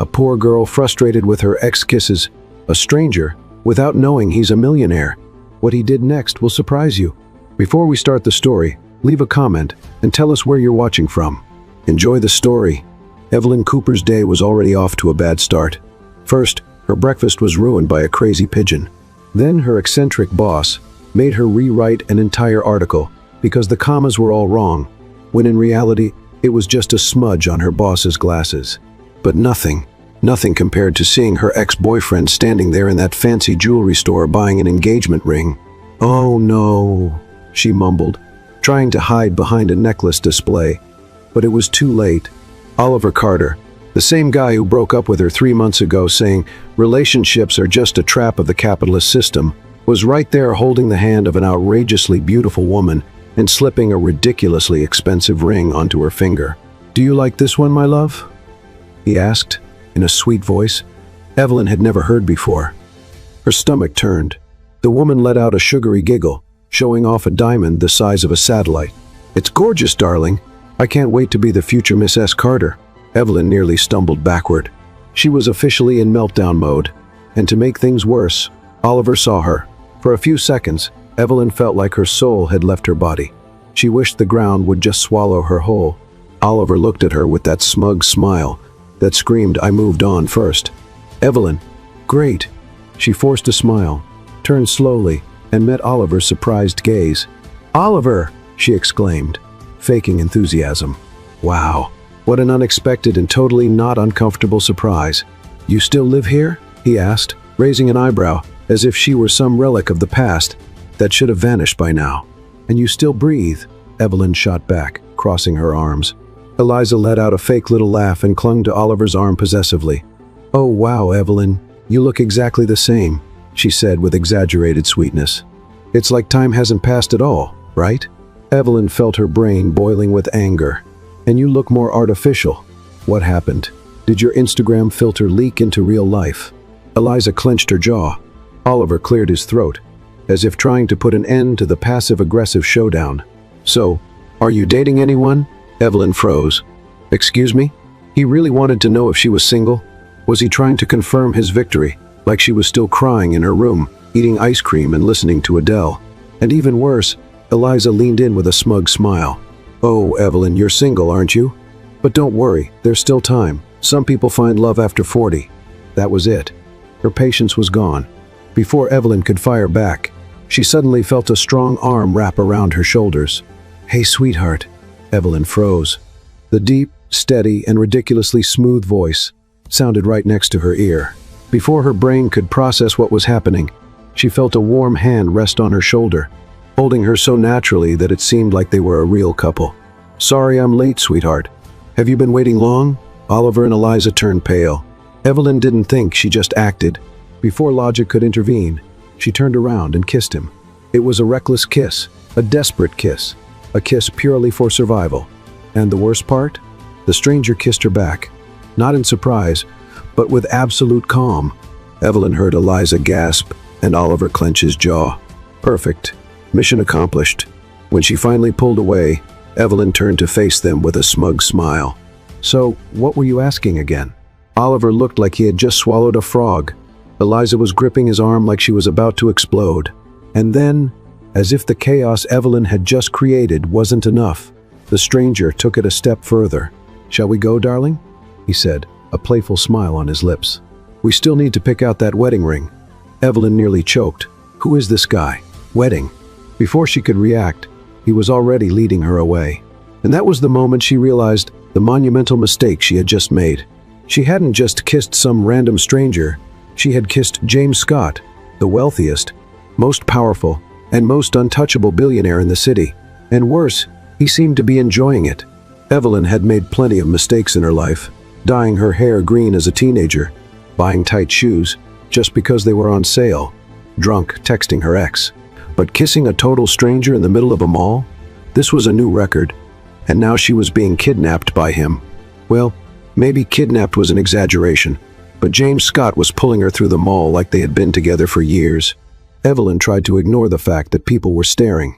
A poor girl frustrated with her ex kisses a stranger without knowing he's a millionaire. What he did next will surprise you. Before we start the story, leave a comment and tell us where you're watching from. Enjoy the story. Evelyn Cooper's day was already off to a bad start. First, her breakfast was ruined by a crazy pigeon. Then her eccentric boss made her rewrite an entire article because the commas were all wrong, when in reality, it was just a smudge on her boss's glasses. But nothing compared to seeing her ex-boyfriend standing there in that fancy jewelry store buying an engagement ring. "Oh no," she mumbled, trying to hide behind a necklace display. But it was too late. Oliver Carter, the same guy who broke up with her 3 months ago saying relationships are just a trap of the capitalist system, was right there holding the hand of an outrageously beautiful woman and slipping a ridiculously expensive ring onto her finger. "Do you like this one, my love?" he asked, in a sweet voice Evelyn had never heard before. Her stomach turned. The woman let out a sugary giggle, showing off a diamond the size of a satellite. "It's gorgeous, darling. I can't wait to be the future Miss S. Carter." Evelyn nearly stumbled backward. She was officially in meltdown mode, and to make things worse, Oliver saw her. For a few seconds, Evelyn felt like her soul had left her body. She wished the ground would just swallow her whole. Oliver looked at her with that smug smile that screamed, "I moved on first." Evelyn, great. She forced a smile, turned slowly, and met Oliver's surprised gaze. "Oliver!" she exclaimed, faking enthusiasm. "Wow, what an unexpected and totally not uncomfortable surprise. You still live here?" he asked, raising an eyebrow, as if she were some relic of the past that should have vanished by now. "And you still breathe?" Evelyn shot back, crossing her arms. Eliza let out a fake little laugh and clung to Oliver's arm possessively. "Oh wow, Evelyn, you look exactly the same," she said with exaggerated sweetness. "It's like time hasn't passed at all, right?" Evelyn felt her brain boiling with anger. "And you look more artificial. What happened? Did your Instagram filter leak into real life?" Eliza clenched her jaw. Oliver cleared his throat, as if trying to put an end to the passive-aggressive showdown. "So, are you dating anyone?" Evelyn froze. "Excuse me?" He really wanted to know if she was single. Was he trying to confirm his victory, like she was still crying in her room, eating ice cream and listening to Adele? And even worse, Eliza leaned in with a smug smile. "Oh, Evelyn, you're single, aren't you? But don't worry, there's still time. Some people find love after 40. That was it. Her patience was gone. Before Evelyn could fire back, she suddenly felt a strong arm wrap around her shoulders. "Hey, sweetheart." Evelyn froze. The deep, steady, and ridiculously smooth voice sounded right next to her ear. Before her brain could process what was happening, she felt a warm hand rest on her shoulder, holding her so naturally that it seemed like they were a real couple. "Sorry I'm late, sweetheart. Have you been waiting long?" Oliver and Eliza turned pale. Evelyn didn't think, she just acted. Before logic could intervene, she turned around and kissed him. It was a reckless kiss, a desperate kiss, a kiss purely for survival. And the worst part? The stranger kissed her back, not in surprise, but with absolute calm. Evelyn heard Eliza gasp and Oliver clench his jaw. Perfect. Mission accomplished. When she finally pulled away, Evelyn turned to face them with a smug smile. "So, what were you asking again?" Oliver looked like he had just swallowed a frog. Eliza was gripping his arm like she was about to explode. And then, as if the chaos Evelyn had just created wasn't enough, the stranger took it a step further. "Shall we go, darling?" he said, a playful smile on his lips. "We still need to pick out that wedding ring." Evelyn nearly choked. Who is this guy? Wedding? Before she could react, he was already leading her away. And that was the moment she realized the monumental mistake she had just made. She hadn't just kissed some random stranger. She had kissed James Scott, the wealthiest, most powerful, and most untouchable billionaire in the city. And worse, he seemed to be enjoying it. Evelyn had made plenty of mistakes in her life, dyeing her hair green as a teenager, buying tight shoes just because they were on sale, drunk texting her ex. But kissing a total stranger in the middle of a mall? This was a new record, and now she was being kidnapped by him. Well, maybe kidnapped was an exaggeration, but James Scott was pulling her through the mall like they had been together for years. Evelyn tried to ignore the fact that people were staring.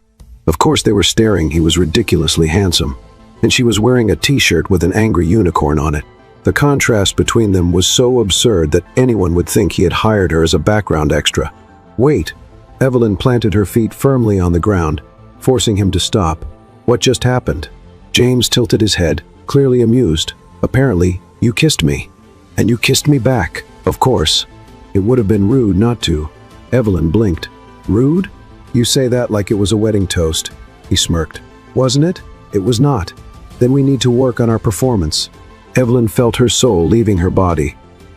Of course they were staring, he was ridiculously handsome. And she was wearing a t-shirt with an angry unicorn on it. The contrast between them was so absurd that anyone would think he had hired her as a background extra. "Wait." Evelyn planted her feet firmly on the ground, forcing him to stop. "What just happened?" James tilted his head, clearly amused. "Apparently, you kissed me. And you kissed me back, of course. It would have been rude not to." Evelyn blinked. "Rude? You say that like it was a wedding toast." He smirked. "Wasn't it? It was not. Then we need to work on our performance." Evelyn felt her soul leaving her body.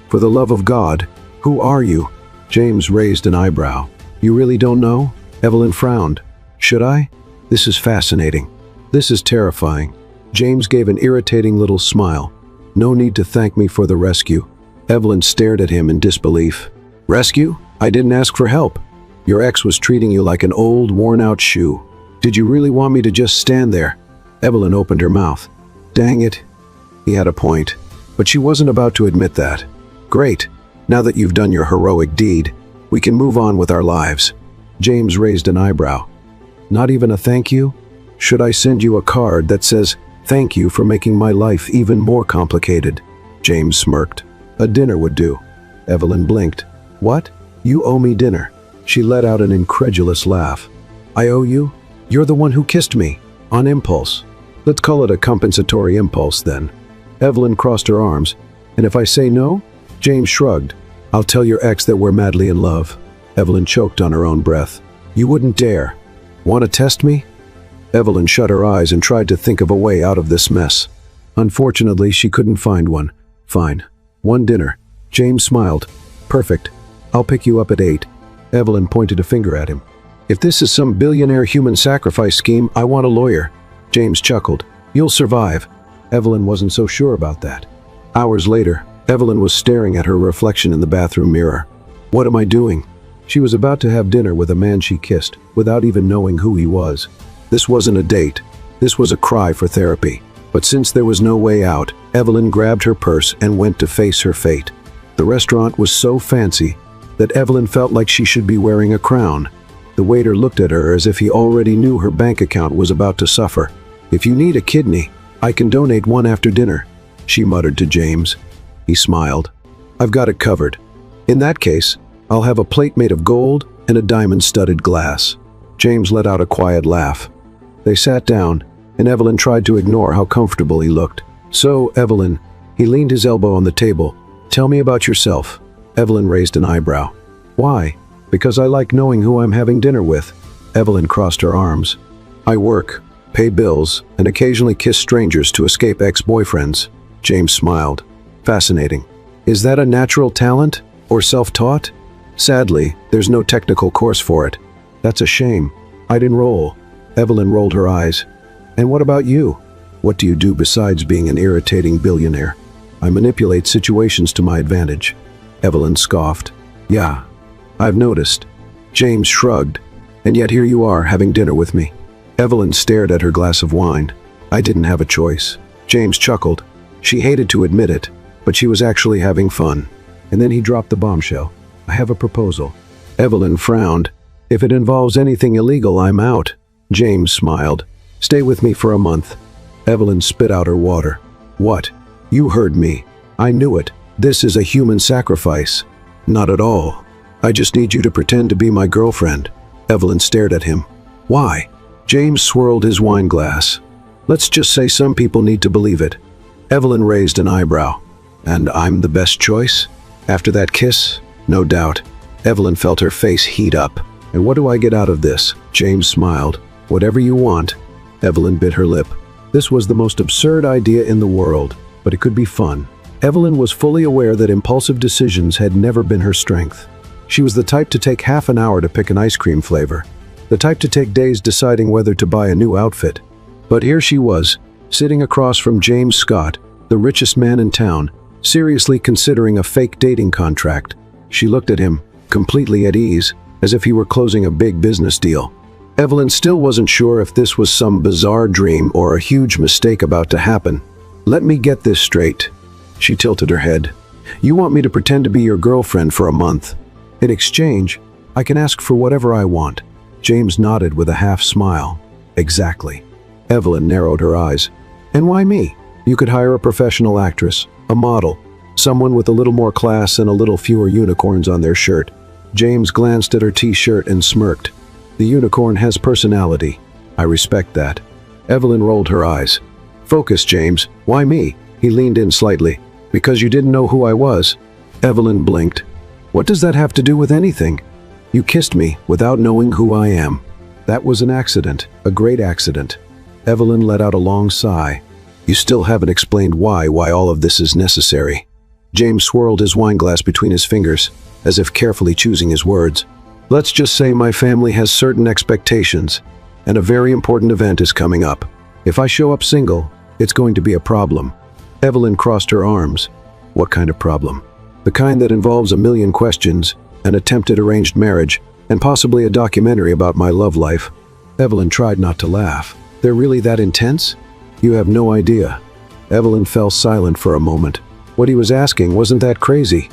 "For the love of God, who are you?" James raised an eyebrow. "You really don't know?" Evelyn frowned. "Should I? This is fascinating. This is terrifying." James gave an irritating little smile. "No need to thank me for the rescue." Evelyn stared at him in disbelief. "Rescue? I didn't ask for help. Your ex was treating you like an old, worn-out shoe. Did you really want me to just stand there?" Evelyn opened her mouth. Dang it. He had a point. But she wasn't about to admit that. "Great. Now that you've done your heroic deed, we can move on with our lives." James raised an eyebrow. "Not even a thank you? Should I send you a card that says, 'Thank you for making my life even more complicated'?" James smirked. "A dinner would do." Evelyn blinked. "What? You owe me dinner." She let out an incredulous laugh. "I owe you? You're the one who kissed me. On impulse. Let's call it a compensatory impulse, then." Evelyn crossed her arms. "And if I say no?" James shrugged. "I'll tell your ex that we're madly in love." Evelyn choked on her own breath. "You wouldn't dare. Want to test me?" Evelyn shut her eyes and tried to think of a way out of this mess. Unfortunately, she couldn't find one. "Fine. One dinner." James smiled. "Perfect. I'll pick you up at 8. Evelyn pointed a finger at him. "If this is some billionaire human sacrifice scheme, I want a lawyer." James chuckled. "You'll survive." Evelyn wasn't so sure about that. Hours later, Evelyn was staring at her reflection in the bathroom mirror. "What am I doing?" She was about to have dinner with a man she kissed, without even knowing who he was. This wasn't a date. This was a cry for therapy. But since there was no way out, Evelyn grabbed her purse and went to face her fate. The restaurant was so fancy that Evelyn felt like she should be wearing a crown. The waiter looked at her as if he already knew her bank account was about to suffer. "If you need a kidney, I can donate one after dinner," she muttered to James. He smiled. "I've got it covered. In that case, I'll have a plate made of gold and a diamond-studded glass." James let out a quiet laugh. They sat down, and Evelyn tried to ignore how comfortable he looked. "So, Evelyn," he leaned his elbow on the table, "tell me about yourself." Evelyn raised an eyebrow. "Why?" "Because I like knowing who I'm having dinner with." Evelyn crossed her arms. "I work, pay bills, and occasionally kiss strangers to escape ex-boyfriends." James smiled. "Fascinating. Is that a natural talent or self-taught?" "Sadly, there's no technical course for it." "That's a shame. I'd enroll." Evelyn rolled her eyes. "And what about you? What do you do besides being an irritating billionaire?" "I manipulate situations to my advantage." Evelyn scoffed. "Yeah, I've noticed." James shrugged. "And yet here you are having dinner with me." Evelyn stared at her glass of wine. "I didn't have a choice." James chuckled. She hated to admit it, but she was actually having fun. And then he dropped the bombshell. "I have a proposal." Evelyn frowned. "If it involves anything illegal, I'm out." James smiled. "Stay with me for a month." Evelyn spit out her water. "What? You heard me. I knew it. This is a human sacrifice." "Not at all. I just need you to pretend to be my girlfriend." Evelyn stared at him. "Why?" James swirled his wine glass. "Let's just say some people need to believe it." Evelyn raised an eyebrow. "And I'm the best choice?" "After that kiss? No doubt." Evelyn felt her face heat up. "And what do I get out of this?" James smiled. "Whatever you want." Evelyn bit her lip. This was the most absurd idea in the world, but it could be fun. Evelyn was fully aware that impulsive decisions had never been her strength. She was the type to take half an hour to pick an ice cream flavor, the type to take days deciding whether to buy a new outfit. But here she was, sitting across from James Scott, the richest man in town, seriously considering a fake dating contract. She looked at him, completely at ease, as if he were closing a big business deal. Evelyn still wasn't sure if this was some bizarre dream or a huge mistake about to happen. "Let me get this straight." She tilted her head. "You want me to pretend to be your girlfriend for a month. In exchange, I can ask for whatever I want." James nodded with a half smile. "Exactly." Evelyn narrowed her eyes. "And why me? You could hire a professional actress, a model, someone with a little more class and a little fewer unicorns on their shirt. James glanced at her t-shirt and smirked. The unicorn has personality. I respect that. Evelyn rolled her eyes. Focus, James. Why me? He leaned in slightly. Because you didn't know who I was. Evelyn blinked. What does that have to do with anything? You kissed me without knowing who I am. That was an accident, a great accident. Evelyn let out a long sigh. You still haven't explained why all of this is necessary. James swirled his wineglass between his fingers, as if carefully choosing his words. Let's just say my family has certain expectations, and a very important event is coming up. If I show up single, it's going to be a problem. Evelyn crossed her arms. What kind of problem? The kind that involves a million questions, an attempted arranged marriage, and possibly a documentary about my love life. Evelyn tried not to laugh. They're really that intense? You have no idea. Evelyn fell silent for a moment. What he was asking wasn't that crazy.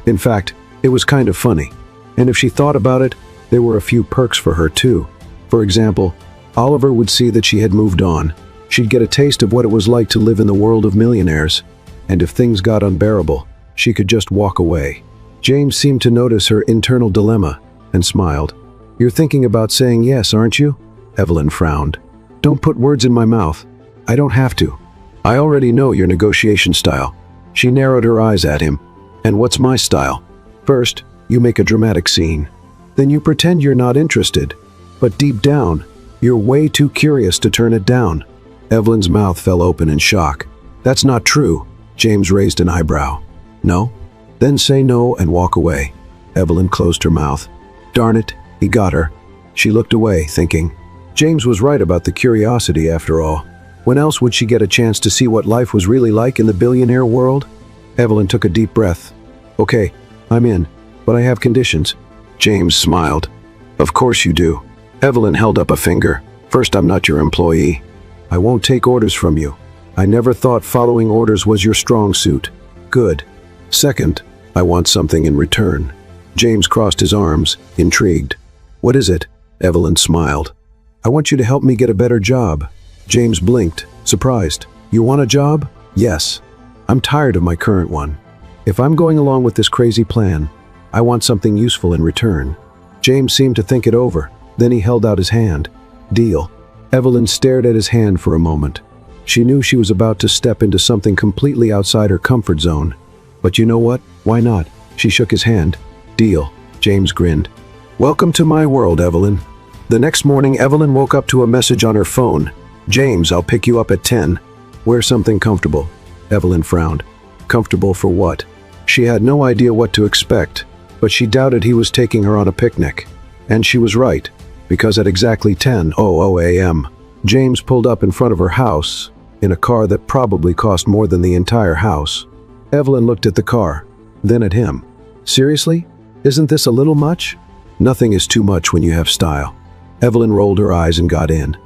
In fact, it was kind of funny. And if she thought about it, there were a few perks for her too. For example, Oliver would see that she had moved on. She'd get a taste of what it was like to live in the world of millionaires. And if things got unbearable, she could just walk away. James seemed to notice her internal dilemma and smiled. You're thinking about saying yes, aren't you? Evelyn frowned. Don't put words in my mouth. I don't have to. I already know your negotiation style. She narrowed her eyes at him. And what's my style? First, you make a dramatic scene. Then you pretend you're not interested. But deep down, you're way too curious to turn it down. Evelyn's mouth fell open in shock. That's not true. James raised an eyebrow. No? Then say no and walk away. Evelyn closed her mouth. Darn it, he got her. She looked away, thinking. James was right about the curiosity after all. When else would she get a chance to see what life was really like in the billionaire world? Evelyn took a deep breath. Okay, I'm in, but I have conditions. James smiled. Of course you do. Evelyn held up a finger. First, I'm not your employee. I won't take orders from you. I never thought following orders was your strong suit. Good. Second, I want something in return. James crossed his arms, intrigued. What is it? Evelyn smiled. I want you to help me get a better job. James blinked, surprised. You want a job? Yes. I'm tired of my current one. If I'm going along with this crazy plan, I want something useful in return. James seemed to think it over. Then he held out his hand. Deal. Evelyn stared at his hand for a moment. She knew she was about to step into something completely outside her comfort zone. But you know what? Why not? She shook his hand. Deal. James grinned. Welcome to my world, Evelyn. The next morning, Evelyn woke up to a message on her phone. James, I'll pick you up at 10. Wear something comfortable. Evelyn frowned. Comfortable for what? She had no idea what to expect, but she doubted he was taking her on a picnic. And she was right, because at exactly 10:00 a.m., James pulled up in front of her house in a car that probably cost more than the entire house. Evelyn looked at the car, then at him. Seriously? Isn't this a little much? Nothing is too much when you have style. Evelyn rolled her eyes and got in.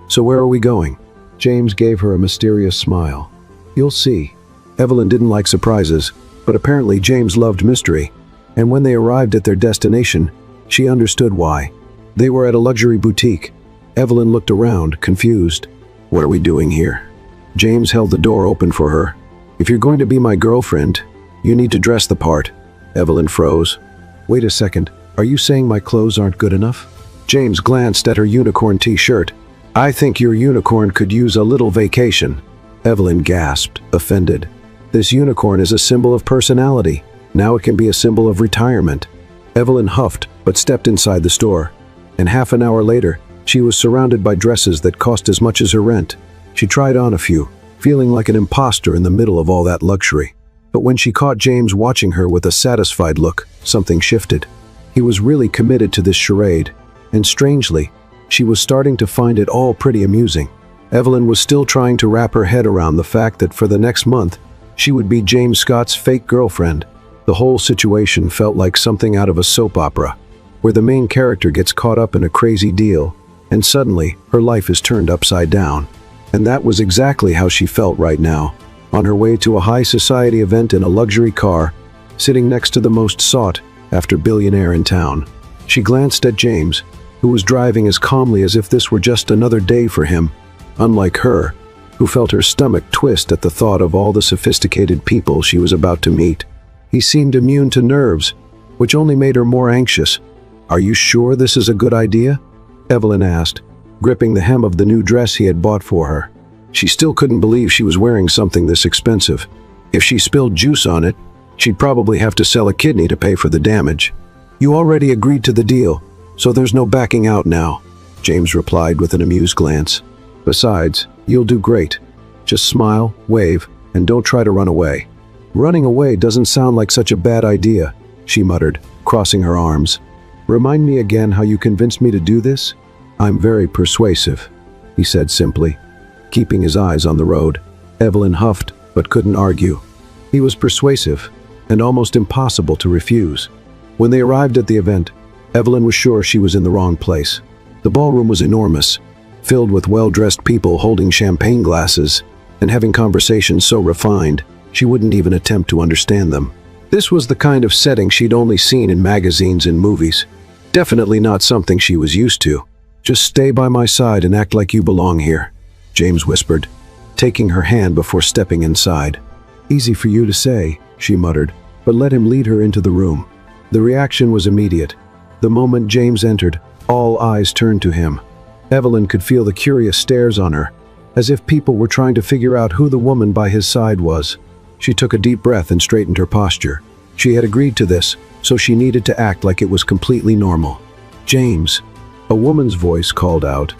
So where are we going? James gave her a mysterious smile. You'll see. Evelyn didn't like surprises, but apparently James loved mystery. And when they arrived at their destination, she understood why. They were at a luxury boutique. Evelyn looked around, confused. What are we doing here? James held the door open for her. If you're going to be my girlfriend, you need to dress the part. Evelyn froze. Wait a second, are you saying my clothes aren't good enough? James glanced at her unicorn t-shirt. I think your unicorn could use a little vacation. Evelyn gasped, offended. This unicorn is a symbol of personality. Now it can be a symbol of retirement. Evelyn huffed, but stepped inside the store. And half an hour later, she was surrounded by dresses that cost as much as her rent. She tried on a few, feeling like an imposter in the middle of all that luxury. But when she caught James watching her with a satisfied look, something shifted. He was really committed to this charade, and strangely, she was starting to find it all pretty amusing. Evelyn was still trying to wrap her head around the fact that for the next month, she would be James Scott's fake girlfriend. The whole situation felt like something out of a soap opera, where the main character gets caught up in a crazy deal, and suddenly, her life is turned upside down. And that was exactly how she felt right now, on her way to a high society event in a luxury car, sitting next to the most sought-after billionaire in town. She glanced at James, who was driving as calmly as if this were just another day for him, unlike her, who felt her stomach twist at the thought of all the sophisticated people she was about to meet. He seemed immune to nerves, which only made her more anxious. "Are you sure this is a good idea?" Evelyn asked, gripping the hem of the new dress he had bought for her. She still couldn't believe she was wearing something this expensive. If she spilled juice on it, she'd probably have to sell a kidney to pay for the damage. "You already agreed to the deal, so there's no backing out now," James replied with an amused glance. "Besides, you'll do great. Just smile, wave, and don't try to run away." "Running away doesn't sound like such a bad idea," she muttered, crossing her arms. "Remind me again how you convinced me to do this?" "I'm very persuasive," he said simply, keeping his eyes on the road. Evelyn huffed, but couldn't argue. He was persuasive, and almost impossible to refuse. When they arrived at the event, Evelyn was sure she was in the wrong place. The ballroom was enormous, filled with well-dressed people holding champagne glasses and having conversations so refined she wouldn't even attempt to understand them. This was the kind of setting she'd only seen in magazines and movies. Definitely not something she was used to. "Just stay by my side and act like you belong here," James whispered, taking her hand before stepping inside. "Easy for you to say," she muttered, but let him lead her into the room. The reaction was immediate. The moment James entered, all eyes turned to him. Evelyn could feel the curious stares on her, as if people were trying to figure out who the woman by his side was. She took a deep breath and straightened her posture. She had agreed to this, so she needed to act like it was completely normal. "James," a woman's voice called out,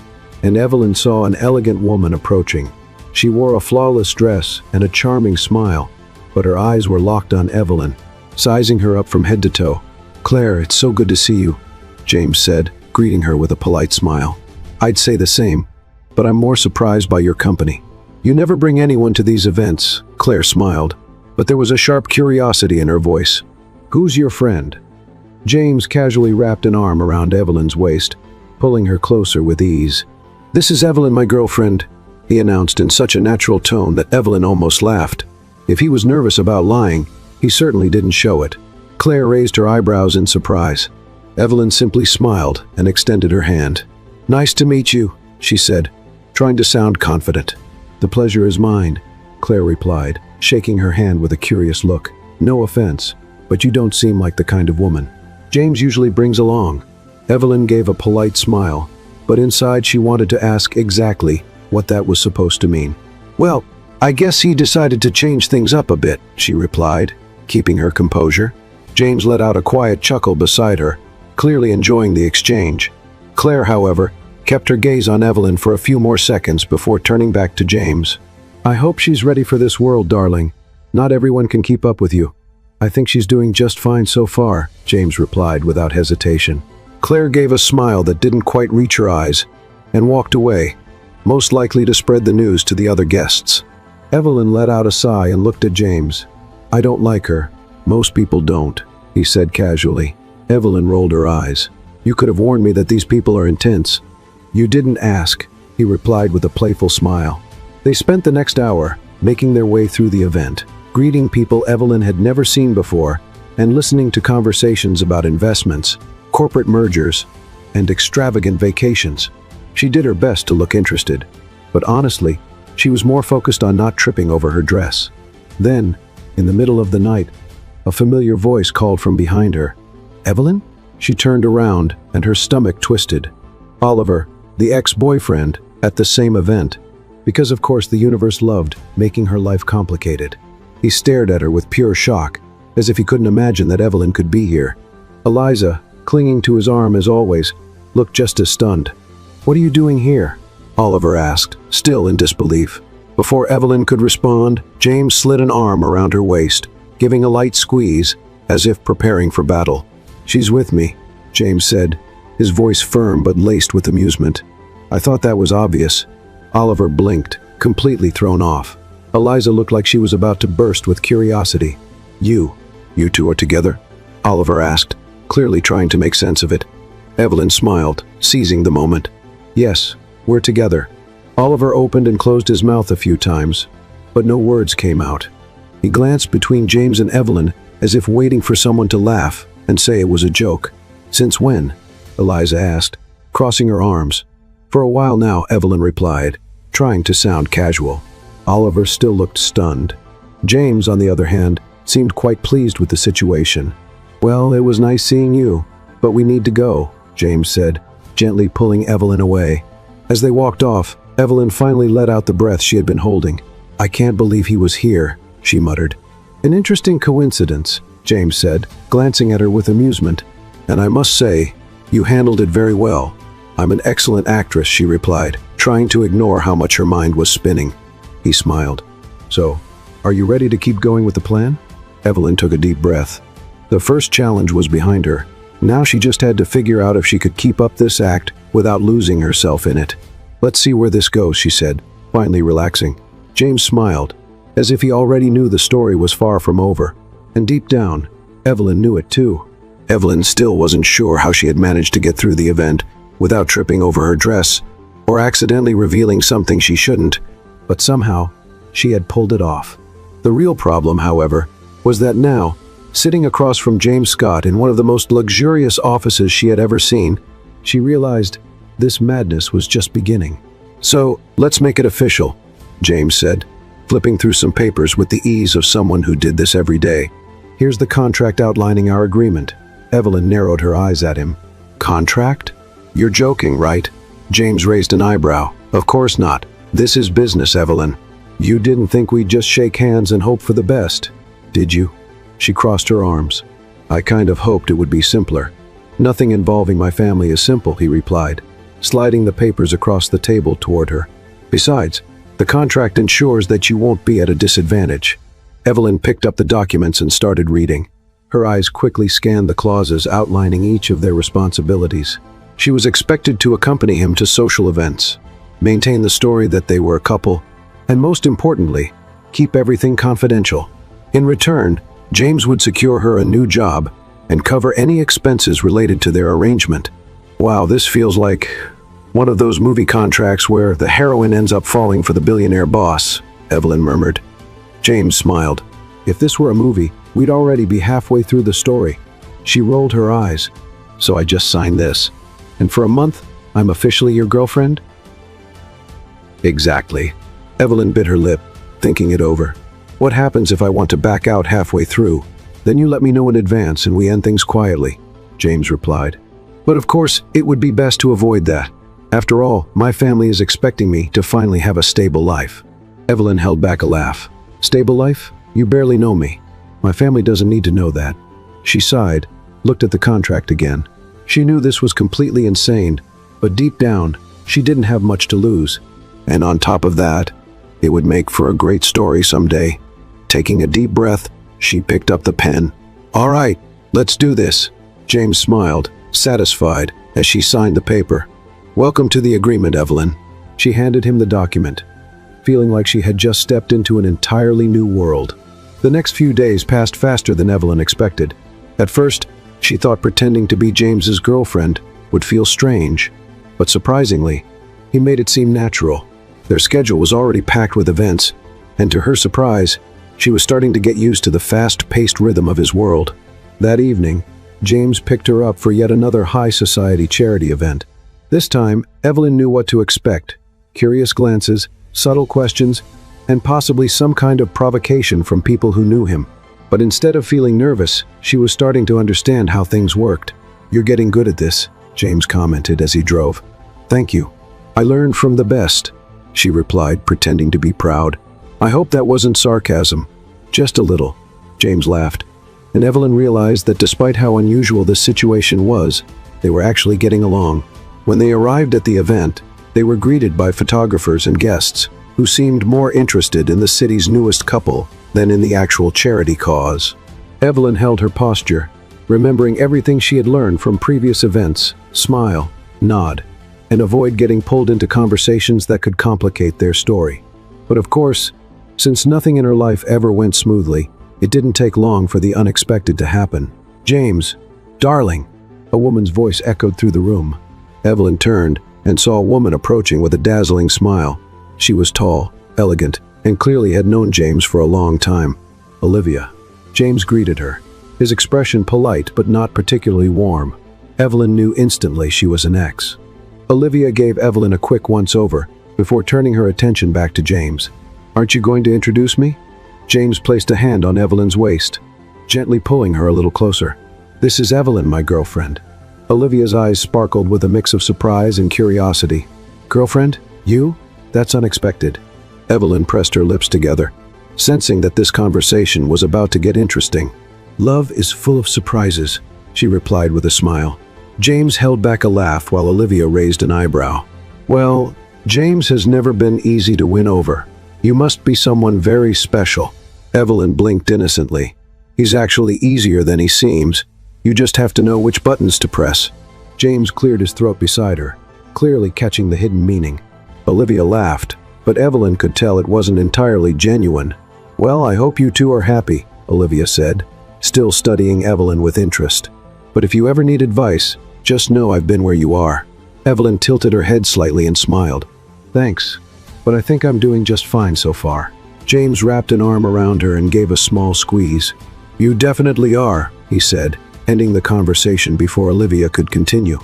and Evelyn saw an elegant woman approaching. She wore a flawless dress and a charming smile, but her eyes were locked on Evelyn, sizing her up from head to toe. "Claire, it's so good to see you," James said, greeting her with a polite smile. "I'd say the same, but I'm more surprised by your company." "You never bring anyone to these events," Claire smiled, but there was a sharp curiosity in her voice. "Who's your friend?" James casually wrapped an arm around Evelyn's waist, pulling her closer with ease. "This is Evelyn, my girlfriend," he announced in such a natural tone that Evelyn almost laughed. If he was nervous about lying, he certainly didn't show it. Claire raised her eyebrows in surprise. Evelyn simply smiled and extended her hand. "Nice to meet you," she said, trying to sound confident. "The pleasure is mine," Claire replied, shaking her hand with a curious look. "No offense, but you don't seem like the kind of woman James usually brings along." Evelyn gave a polite smile, but inside she wanted to ask exactly what that was supposed to mean. "Well, I guess he decided to change things up a bit," she replied, keeping her composure. James let out a quiet chuckle beside her, clearly enjoying the exchange. Claire, however, kept her gaze on Evelyn for a few more seconds before turning back to James. "I hope she's ready for this world, darling. Not everyone can keep up with you." "I think she's doing just fine so far," James replied without hesitation. Claire gave a smile that didn't quite reach her eyes and walked away, most likely to spread the news to the other guests. Evelyn let out a sigh and looked at James. "I don't like her. Most people don't," he said casually. Evelyn rolled her eyes. "You could have warned me that these people are intense." "You didn't ask," he replied with a playful smile. They spent the next hour making their way through the event, greeting people Evelyn had never seen before and listening to conversations about investments, corporate mergers, and extravagant vacations. She did her best to look interested, but honestly, she was more focused on not tripping over her dress. Then, in the middle of the night, a familiar voice called from behind her. "Evelyn?" She turned around, and her stomach twisted. Oliver, the ex-boyfriend, at the same event, because of course the universe loved making her life complicated. He stared at her with pure shock, as if he couldn't imagine that Evelyn could be here. Eliza, clinging to his arm as always, looked just as stunned. "What are you doing here?" Oliver asked, still in disbelief. Before Evelyn could respond, James slid an arm around her waist, giving a light squeeze, as if preparing for battle. "She's with me," James said, his voice firm but laced with amusement. "I thought that was obvious." Oliver blinked, completely thrown off. Eliza looked like she was about to burst with curiosity. You two are together?" Oliver asked, clearly trying to make sense of it. Evelyn smiled, seizing the moment. "Yes, we're together." Oliver opened and closed his mouth a few times, but no words came out. He glanced between James and Evelyn as if waiting for someone to laugh and say it was a joke. "Since when?" Eliza asked, crossing her arms. "For a while now," Evelyn replied, trying to sound casual. Oliver still looked stunned. James, on the other hand, seemed quite pleased with the situation. "Well, it was nice seeing you, but we need to go," James said, gently pulling Evelyn away. As they walked off, Evelyn finally let out the breath she had been holding. "I can't believe he was here," she muttered. "An interesting coincidence," James said, glancing at her with amusement. "And I must say, you handled it very well." "I'm an excellent actress," she replied, trying to ignore how much her mind was spinning. He smiled. "So, are you ready to keep going with the plan?" Evelyn took a deep breath. The first challenge was behind her. Now she just had to figure out if she could keep up this act without losing herself in it. "Let's see where this goes," she said, finally relaxing. James smiled, as if he already knew the story was far from over. And deep down, Evelyn knew it too. Evelyn still wasn't sure how she had managed to get through the event without tripping over her dress or accidentally revealing something she shouldn't, but somehow she had pulled it off. The real problem, however, was that now, sitting across from James Scott in one of the most luxurious offices she had ever seen, she realized this madness was just beginning. "So, let's make it official," James said, flipping through some papers with the ease of someone who did this every day. "Here's the contract outlining our agreement." Evelyn narrowed her eyes at him. "Contract? You're joking, right?" James raised an eyebrow. "Of course not. This is business, Evelyn. You didn't think we'd just shake hands and hope for the best, did you?" She crossed her arms. "I kind of hoped it would be simpler." "Nothing involving my family is simple," he replied, sliding the papers across the table toward her. "Besides, the contract ensures that you won't be at a disadvantage." Evelyn picked up the documents and started reading. Her eyes quickly scanned the clauses outlining each of their responsibilities. She was expected to accompany him to social events, maintain the story that they were a couple, and most importantly, keep everything confidential. In return, James would secure her a new job and cover any expenses related to their arrangement. "Wow, this feels like one of those movie contracts where the heroine ends up falling for the billionaire boss," Evelyn murmured. James smiled. "If this were a movie, we'd already be halfway through the story." She rolled her eyes. "So I just signed this. And for a month, I'm officially your girlfriend?" "Exactly." Evelyn bit her lip, thinking it over. "What happens if I want to back out halfway through? Then you let me know in advance and we end things quietly," James replied. "But of course, it would be best to avoid that. After all, my family is expecting me to finally have a stable life." Evelyn held back a laugh. "Stable life? You barely know me. My family doesn't need to know that." She sighed, looked at the contract again. She knew this was completely insane, but deep down, she didn't have much to lose. And on top of that, it would make for a great story someday. Taking a deep breath, she picked up the pen. "All right, let's do this." James smiled, satisfied, as she signed the paper. "Welcome to the agreement, Evelyn." She handed him the document, feeling like she had just stepped into an entirely new world. The next few days passed faster than Evelyn expected. At first, she thought pretending to be James's girlfriend would feel strange, but surprisingly, he made it seem natural. Their schedule was already packed with events, and to her surprise, she was starting to get used to the fast-paced rhythm of his world. That evening, James picked her up for yet another high society charity event. This time, Evelyn knew what to expect: curious glances, subtle questions, and possibly some kind of provocation from people who knew him. But instead of feeling nervous, she was starting to understand how things worked. "You're getting good at this," James commented as he drove. "Thank you. I learned from the best," she replied, pretending to be proud. "I hope that wasn't sarcasm." "Just a little," James laughed. And Evelyn realized that despite how unusual this situation was, they were actually getting along. When they arrived at the event, they were greeted by photographers and guests who seemed more interested in the city's newest couple than in the actual charity cause. Evelyn held her posture, remembering everything she had learned from previous events, smile, nod, and avoid getting pulled into conversations that could complicate their story. But of course, since nothing in her life ever went smoothly, it didn't take long for the unexpected to happen. "James, darling," a woman's voice echoed through the room. Evelyn turned and saw a woman approaching with a dazzling smile. She was tall, elegant, and clearly had known James for a long time. "Olivia." James greeted her, his expression polite but not particularly warm. Evelyn knew instantly she was an ex. Olivia gave Evelyn a quick once-over before turning her attention back to James. Aren't you going to introduce me? James placed a hand on Evelyn's waist, gently pulling her a little closer. This is Evelyn, my girlfriend. Olivia's eyes sparkled with a mix of surprise and curiosity. Girlfriend? You? That's unexpected. Evelyn pressed her lips together, sensing that this conversation was about to get interesting. Love is full of surprises, she replied with a smile. James held back a laugh while Olivia raised an eyebrow. Well, James has never been easy to win over. You must be someone very special. Evelyn blinked innocently. He's actually easier than he seems. You just have to know which buttons to press. James cleared his throat beside her, clearly catching the hidden meaning. Olivia laughed, but Evelyn could tell it wasn't entirely genuine. Well, I hope you two are happy, Olivia said, still studying Evelyn with interest. But if you ever need advice, just know I've been where you are. Evelyn tilted her head slightly and smiled. Thanks, but I think I'm doing just fine so far. James wrapped an arm around her and gave a small squeeze. You definitely are, he said, ending the conversation before Olivia could continue.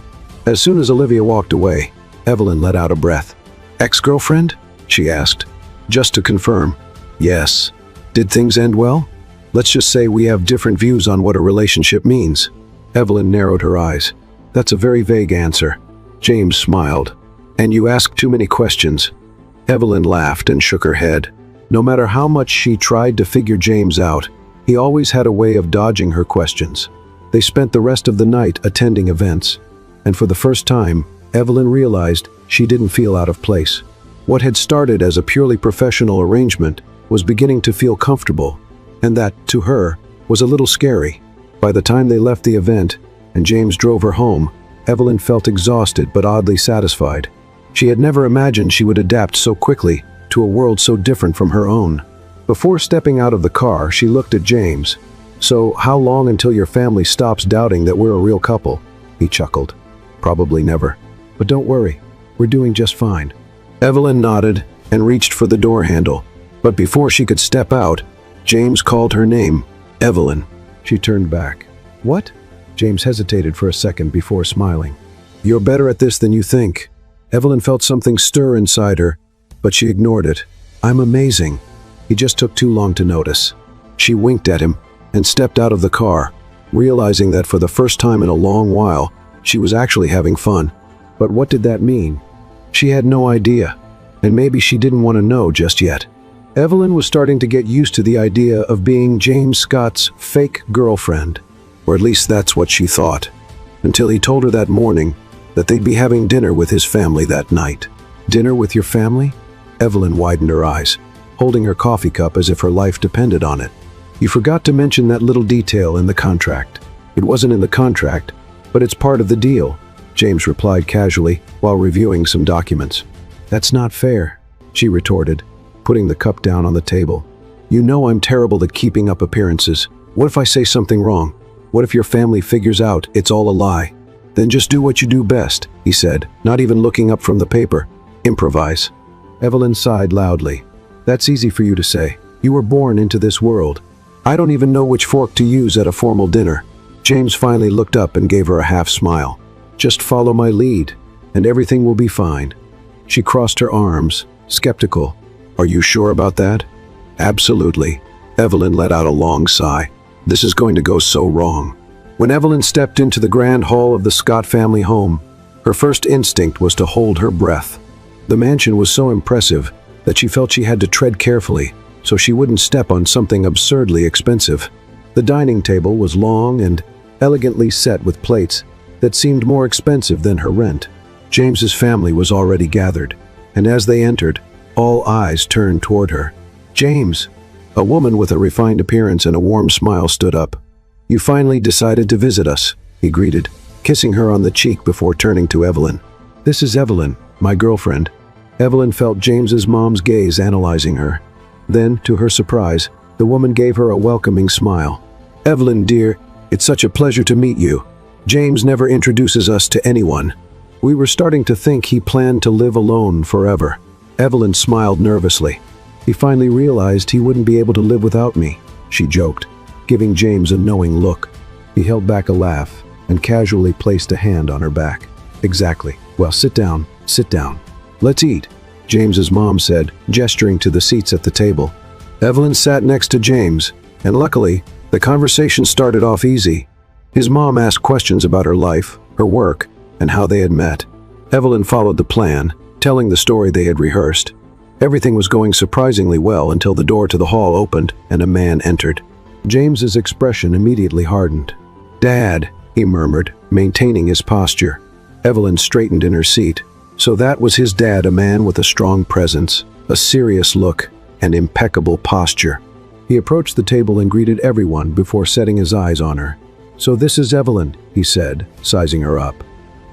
As soon as Olivia walked away, Evelyn let out a breath. Ex-girlfriend? She asked. Just to confirm. Yes. Did things end well? Let's just say we have different views on what a relationship means. Evelyn narrowed her eyes. That's a very vague answer. James smiled. And you ask too many questions. Evelyn laughed and shook her head. No matter how much she tried to figure James out, he always had a way of dodging her questions. They spent the rest of the night attending events, and for the first time, Evelyn realized she didn't feel out of place. What had started as a purely professional arrangement was beginning to feel comfortable, and that, to her, was a little scary. By the time they left the event, and James drove her home, Evelyn felt exhausted but oddly satisfied. She had never imagined she would adapt so quickly to a world so different from her own. Before stepping out of the car, she looked at James. So, how long until your family stops doubting that we're a real couple? He chuckled. Probably never. But don't worry, we're doing just fine. Evelyn nodded and reached for the door handle. But before she could step out, James called her name. Evelyn. She turned back. What? James hesitated for a second before smiling. You're better at this than you think. Evelyn felt something stir inside her, but she ignored it. I'm amazing. He just took too long to notice. She winked at him and stepped out of the car, realizing that for the first time in a long while, she was actually having fun. But what did that mean? She had no idea, and maybe she didn't want to know just yet. Evelyn was starting to get used to the idea of being James Scott's fake girlfriend, or at least that's what she thought, until he told her that morning that they'd be having dinner with his family that night. Dinner with your family? Evelyn widened her eyes, holding her coffee cup as if her life depended on it. You forgot to mention that little detail in the contract. It wasn't in the contract, but it's part of the deal, James replied casually while reviewing some documents. That's not fair, she retorted, putting the cup down on the table. You know I'm terrible at keeping up appearances. What if I say something wrong? What if your family figures out it's all a lie? Then just do what you do best, he said, not even looking up from the paper. Improvise. Evelyn sighed loudly. That's easy for you to say. You were born into this world. I don't even know which fork to use at a formal dinner. James finally looked up and gave her a half smile. Just follow my lead, and everything will be fine. She crossed her arms, skeptical. Are you sure about that? Absolutely. Evelyn let out a long sigh. This is going to go so wrong. When Evelyn stepped into the grand hall of the Scott family home, her first instinct was to hold her breath. The mansion was so impressive that she felt she had to tread carefully so she wouldn't step on something absurdly expensive. The dining table was long and elegantly set with plates that seemed more expensive than her rent. James's family was already gathered, and as they entered, all eyes turned toward her. James! A woman with a refined appearance and a warm smile stood up. You finally decided to visit us, he greeted, kissing her on the cheek before turning to Evelyn. This is Evelyn, my girlfriend. Evelyn felt James's mom's gaze analyzing her. Then, to her surprise, the woman gave her a welcoming smile. Evelyn, dear, it's such a pleasure to meet you. James never introduces us to anyone. We were starting to think he planned to live alone forever. Evelyn smiled nervously. He finally realized he wouldn't be able to live without me, she joked, giving James a knowing look. He held back a laugh and casually placed a hand on her back. Exactly. Well, sit down, sit down. Let's eat. James's mom said, gesturing to the seats at the table. Evelyn sat next to James, and luckily, the conversation started off easy. His mom asked questions about her life, her work, and how they had met. Evelyn followed the plan, telling the story they had rehearsed. Everything was going surprisingly well until the door to the hall opened and a man entered. James's expression immediately hardened. "Dad," he murmured, maintaining his posture. Evelyn straightened in her seat. So that was his dad, a man with a strong presence, a serious look, and impeccable posture. He approached the table and greeted everyone before setting his eyes on her. "So this is Evelyn," he said, sizing her up.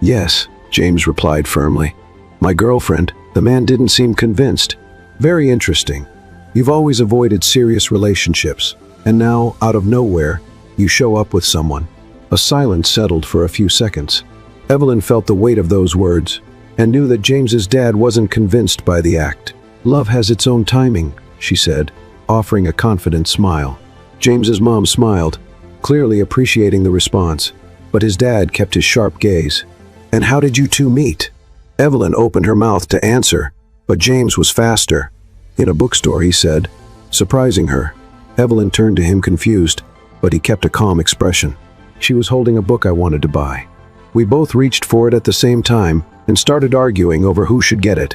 "Yes," James replied firmly. "My girlfriend." The man didn't seem convinced. "Very interesting. You've always avoided serious relationships, and now, out of nowhere, you show up with someone." A silence settled for a few seconds. Evelyn felt the weight of those words, and knew that James's dad wasn't convinced by the act. "Love has its own timing," she said, offering a confident smile. James's mom smiled, clearly appreciating the response, but his dad kept his sharp gaze. "And how did you two meet?" Evelyn opened her mouth to answer, but James was faster. "In a bookstore," he said, surprising her. Evelyn turned to him confused, but he kept a calm expression. "She was holding a book I wanted to buy. We both reached for it at the same time and started arguing over who should get it."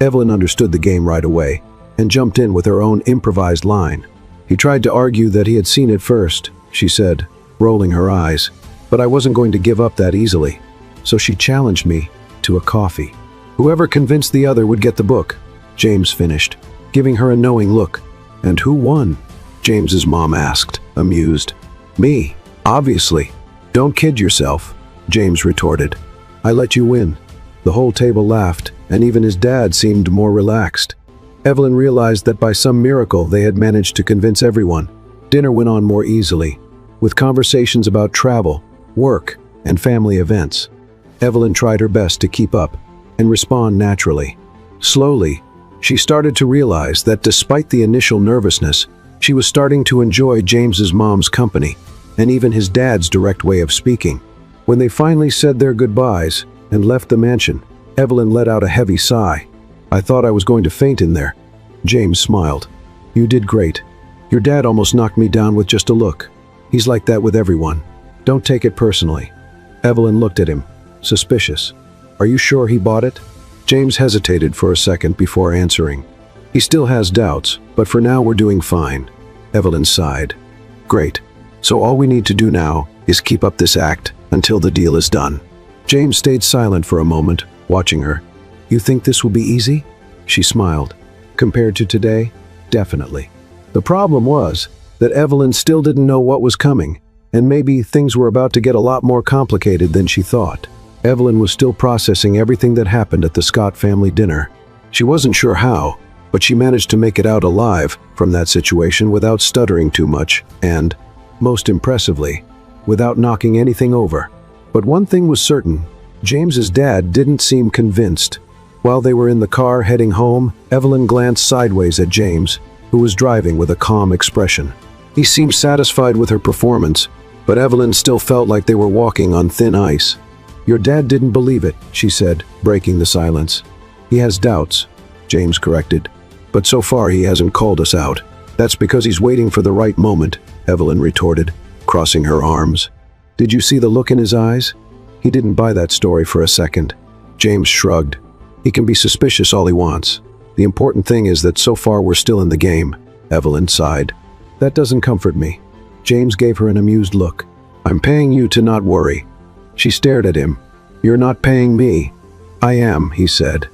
Evelyn understood the game right away and jumped in with her own improvised line. "He tried to argue that he had seen it first," she said, rolling her eyes, "but I wasn't going to give up that easily. So she challenged me to a coffee. Whoever convinced the other would get the book." James finished, giving her a knowing look. "And who won?" James's mom asked, amused. "Me, obviously." "Don't kid yourself," James retorted. "I let you win." The whole table laughed, and even his dad seemed more relaxed. Evelyn realized that by some miracle they had managed to convince everyone. Dinner went on more easily, with conversations about travel, work, and family events. Evelyn tried her best to keep up and respond naturally. Slowly, she started to realize that despite the initial nervousness, she was starting to enjoy James's mom's company and even his dad's direct way of speaking. When they finally said their goodbyes and left the mansion, Evelyn let out a heavy sigh. "I thought I was going to faint in there." James smiled. "You did great. Your dad almost knocked me down with just a look. He's like that with everyone. Don't take it personally." Evelyn looked at him, suspicious. "Are you sure he bought it?" James hesitated for a second before answering. "He still has doubts, but for now we're doing fine." Evelyn sighed. "Great. So all we need to do now is keep up this act until the deal is done." James stayed silent for a moment, watching her. "You think this will be easy?" She smiled. "Compared to today, definitely." The problem was that Evelyn still didn't know what was coming, and maybe things were about to get a lot more complicated than she thought. Evelyn was still processing everything that happened at the Scott family dinner. She wasn't sure how, but she managed to make it out alive from that situation without stuttering too much and, most impressively, without knocking anything over. But one thing was certain, James's dad didn't seem convinced. While they were in the car heading home, Evelyn glanced sideways at James, who was driving with a calm expression. He seemed satisfied with her performance, but Evelyn still felt like they were walking on thin ice. "Your dad didn't believe it," she said, breaking the silence. "He has doubts," James corrected. "But so far he hasn't called us out." "That's because he's waiting for the right moment," Evelyn retorted, crossing her arms. "Did you see the look in his eyes?" He didn't buy that story for a second. James shrugged. "He can be suspicious all he wants. The important thing is that so far we're still in the game," Evelyn sighed. "That doesn't comfort me." James gave her an amused look. "I'm paying you to not worry." She stared at him. "You're not paying me." "I am," he said.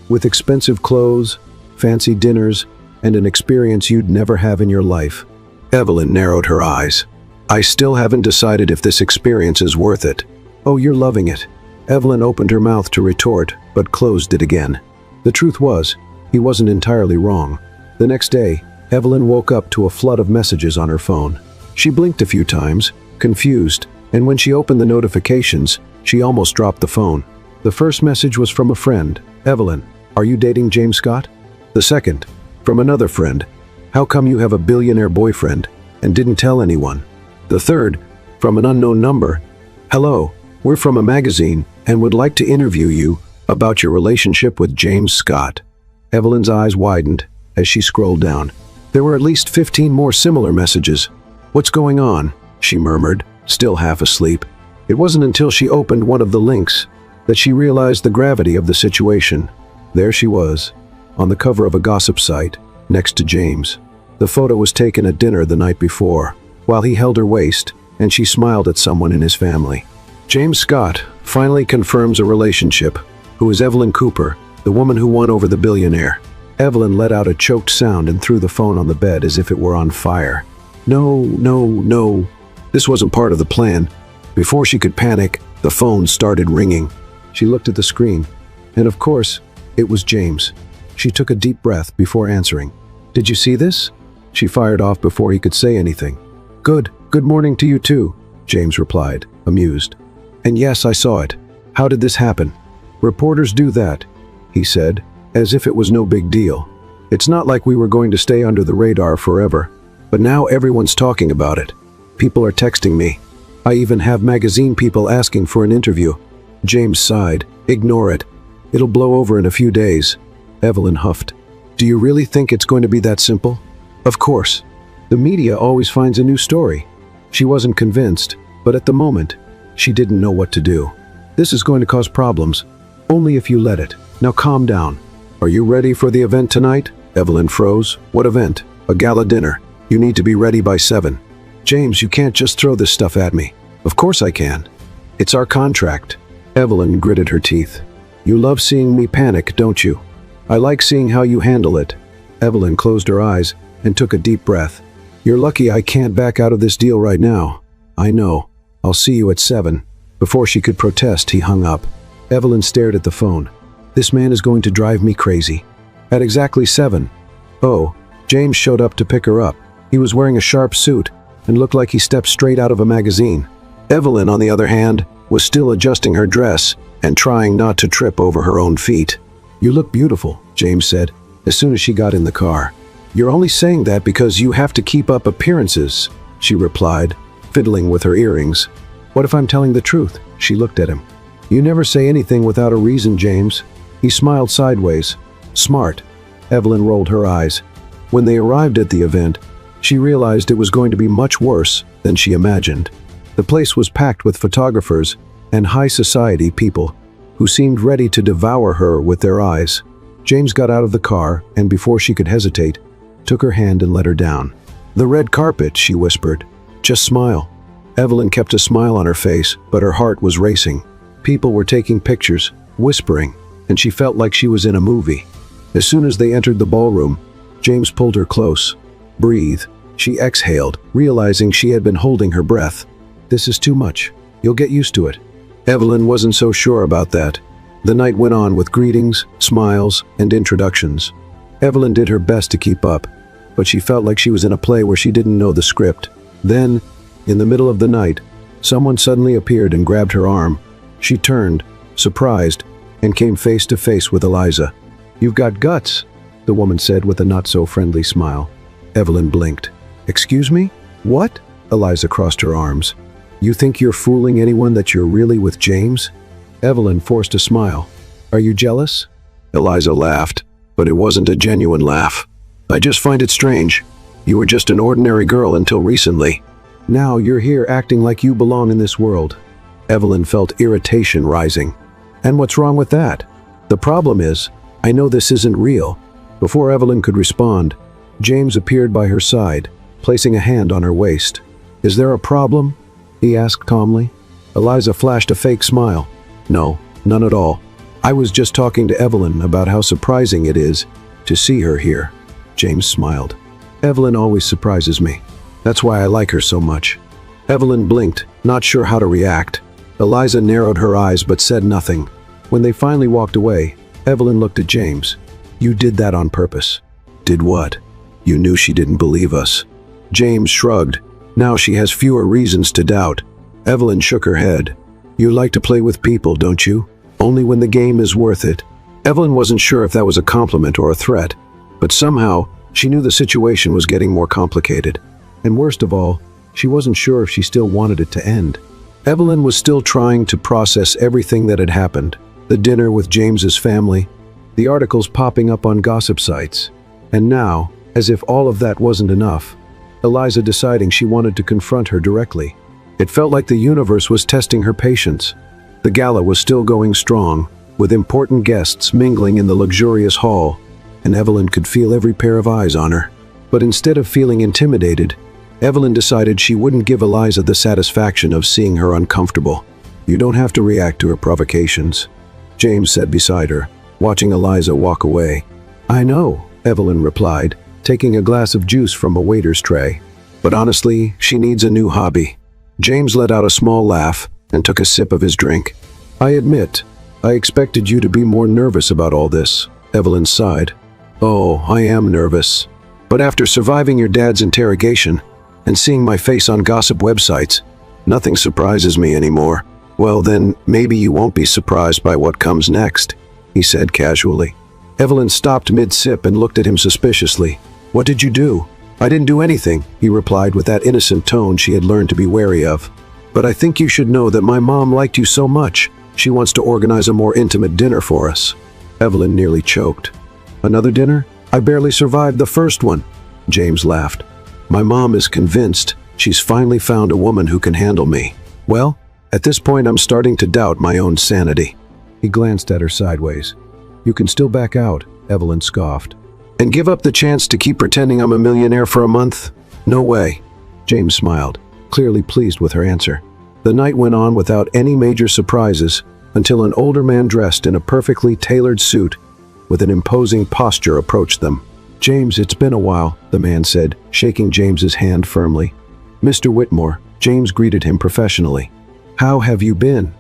"With expensive clothes, fancy dinners, and an experience you'd never have in your life." Evelyn narrowed her eyes. "I still haven't decided if this experience is worth it." "Oh, you're loving it." Evelyn opened her mouth to retort, but closed it again. The truth was, he wasn't entirely wrong. The next day, Evelyn woke up to a flood of messages on her phone. She blinked a few times, confused, and when she opened the notifications, she almost dropped the phone. The first message was from a friend. "Evelyn, are you dating James Scott?" The second, from another friend. "How come you have a billionaire boyfriend and didn't tell anyone?" The third, from an unknown number. "Hello, we're from a magazine and would like to interview you about your relationship with James Scott." Evelyn's eyes widened as she scrolled down. There were at least 15 more similar messages. "What's going on?" she murmured, still half asleep. It wasn't until she opened one of the links that she realized the gravity of the situation. There she was, on the cover of a gossip site, next to James. The photo was taken at dinner the night before, while he held her waist, and she smiled at someone in his family. James Scott finally confirms a relationship. Who is Evelyn Cooper, the woman who won over the billionaire? Evelyn let out a choked sound and threw the phone on the bed as if it were on fire. No, no, no. This wasn't part of the plan. Before she could panic, the phone started ringing. She looked at the screen, and of course, it was James. She took a deep breath before answering. "Did you see this?" She fired off before he could say anything. Good morning to you too," James replied, amused. "And yes, I saw it. How did this happen?" "Reporters do that," he said, as if it was no big deal. "It's not like we were going to stay under the radar forever. But now everyone's talking about it. People are texting me. I even have magazine people asking for an interview." James sighed. "Ignore it. It'll blow over in a few days." Evelyn huffed. "Do you really think it's going to be that simple?" "Of course. The media always finds a new story." She wasn't convinced, but at the moment, she didn't know what to do. "This is going to cause problems. Only if you let it. Now calm down." "Are you ready for the event tonight?" Evelyn froze. "What event?" "A gala dinner. You need to be ready by 7. "James, you can't just throw this stuff at me." "Of course I can. It's our contract." Evelyn gritted her teeth. "You love seeing me panic, don't you?" "I like seeing how you handle it." Evelyn closed her eyes and took a deep breath. "You're lucky I can't back out of this deal right now." "I know. I'll see you at 7. Before she could protest, he hung up. Evelyn stared at the phone. This man is going to drive me crazy. At exactly 7. Oh, James showed up to pick her up. He was wearing a sharp suit and looked like he stepped straight out of a magazine. Evelyn, on the other hand, was still adjusting her dress and trying not to trip over her own feet. "You look beautiful," James said, as soon as she got in the car. "You're only saying that because you have to keep up appearances," she replied, fiddling with her earrings. "What if I'm telling the truth?" She looked at him. "You never say anything without a reason, James." He smiled sideways. "Smart." Evelyn rolled her eyes. When they arrived at the event, she realized it was going to be much worse than she imagined. The place was packed with photographers and high society people who seemed ready to devour her with their eyes. James got out of the car and, before she could hesitate, took her hand and led her down. "The red carpet," she whispered. "Just smile." Evelyn kept a smile on her face, but her heart was racing. People were taking pictures, whispering, and she felt like she was in a movie. As soon as they entered the ballroom, James pulled her close. "Breathe." She exhaled, realizing she had been holding her breath. "This is too much. You'll get used to it." Evelyn wasn't so sure about that. The night went on with greetings, smiles, and introductions. Evelyn did her best to keep up, but she felt like she was in a play where she didn't know the script. Then, in the middle of the night, someone suddenly appeared and grabbed her arm. She turned, surprised, and came face to face with Eliza. "You've got guts," the woman said with a not-so-friendly smile. Evelyn blinked. "Excuse me? What?" Eliza crossed her arms. "You think you're fooling anyone that you're really with James?" Evelyn forced a smile. "Are you jealous?" Eliza laughed, but it wasn't a genuine laugh. "I just find it strange. You were just an ordinary girl until recently. Now you're here acting like you belong in this world." Evelyn felt irritation rising. "And what's wrong with that?" "The problem is, I know this isn't real." Before Evelyn could respond, James appeared by her side, placing a hand on her waist. "Is there a problem?" he asked calmly. Eliza flashed a fake smile. "No, none at all. I was just talking to Evelyn about how surprising it is to see her here." James smiled. "Evelyn always surprises me. That's why I like her so much." Evelyn blinked, not sure how to react. Eliza narrowed her eyes but said nothing. When they finally walked away, Evelyn looked at James. "You did that on purpose." "Did what?" "You knew she didn't believe us." James shrugged. Now she has fewer reasons to doubt. Evelyn shook her head. "You like to play with people, don't you? Only when the game is worth it." Evelyn wasn't sure if that was a compliment or a threat, but somehow she knew the situation was getting more complicated. And worst of all, she wasn't sure if she still wanted it to end. Evelyn was still trying to process everything that had happened. The dinner with James's family, the articles popping up on gossip sites. And now, as if all of that wasn't enough, Eliza deciding she wanted to confront her directly. It felt like the universe was testing her patience. The gala was still going strong, with important guests mingling in the luxurious hall, and Evelyn could feel every pair of eyes on her. But instead of feeling intimidated, Evelyn decided she wouldn't give Eliza the satisfaction of seeing her uncomfortable. "You don't have to react to her provocations," James said beside her, watching Eliza walk away. "I know," Evelyn replied, taking a glass of juice from a waiter's tray. "But honestly, she needs a new hobby." James let out a small laugh and took a sip of his drink. "I admit, I expected you to be more nervous about all this," Evelyn sighed. "Oh, I am nervous. But after surviving your dad's interrogation and seeing my face on gossip websites, nothing surprises me anymore." "Well then, maybe you won't be surprised by what comes next," he said casually. Evelyn stopped mid-sip and looked at him suspiciously. "What did you do?" "I didn't do anything," he replied with that innocent tone she had learned to be wary of. "But I think you should know that my mom liked you so much, she wants to organize a more intimate dinner for us." Evelyn nearly choked. "Another dinner? I barely survived the first one." James laughed. "My mom is convinced she's finally found a woman who can handle me. Well, at this point I'm starting to doubt my own sanity." He glanced at her sideways. "You can still back out," Evelyn scoffed. "And give up the chance to keep pretending I'm a millionaire for a month? No way." James smiled, clearly pleased with her answer. The night went on without any major surprises until an older man dressed in a perfectly tailored suit with an imposing posture approached them. "James, it's been a while," the man said, shaking James's hand firmly. "Mr. Whitmore," James greeted him professionally. "How have you been?"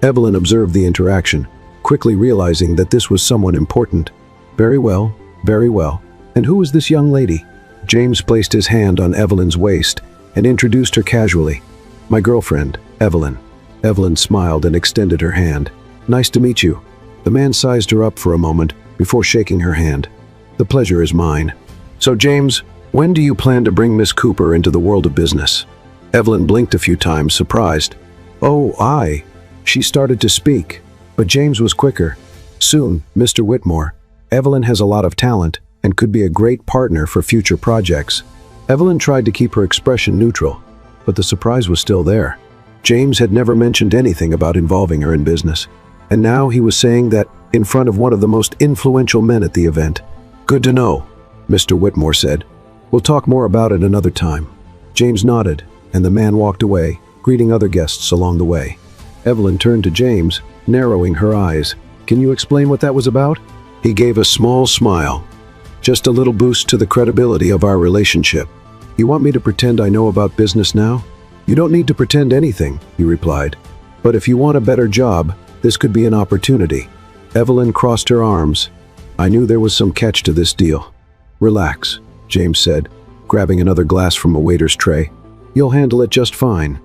Evelyn observed the interaction, quickly realizing that this was someone important. "Very well, very well. And who is this young lady?" James placed his hand on Evelyn's waist and introduced her casually. "My girlfriend, Evelyn." Evelyn smiled and extended her hand. "Nice to meet you." The man sized her up for a moment before shaking her hand. "The pleasure is mine. So James, when do you plan to bring Miss Cooper into the world of business?" Evelyn blinked a few times, surprised. "Oh, I." She started to speak, but James was quicker. "Soon, Mr. Whitmore. Evelyn has a lot of talent and could be a great partner for future projects." Evelyn tried to keep her expression neutral, but the surprise was still there. James had never mentioned anything about involving her in business, and now he was saying that in front of one of the most influential men at the event. "Good to know," Mr. Whitmore said. "We'll talk more about it another time." James nodded, and the man walked away, greeting other guests along the way. Evelyn turned to James, narrowing her eyes. "Can you explain what that was about?" He gave a small smile. "Just a little boost to the credibility of our relationship." "You want me to pretend I know about business now?" "You don't need to pretend anything," he replied. "But if you want a better job, this could be an opportunity." Evelyn crossed her arms. "I knew there was some catch to this deal." "Relax," James said, grabbing another glass from a waiter's tray. "You'll handle it just fine."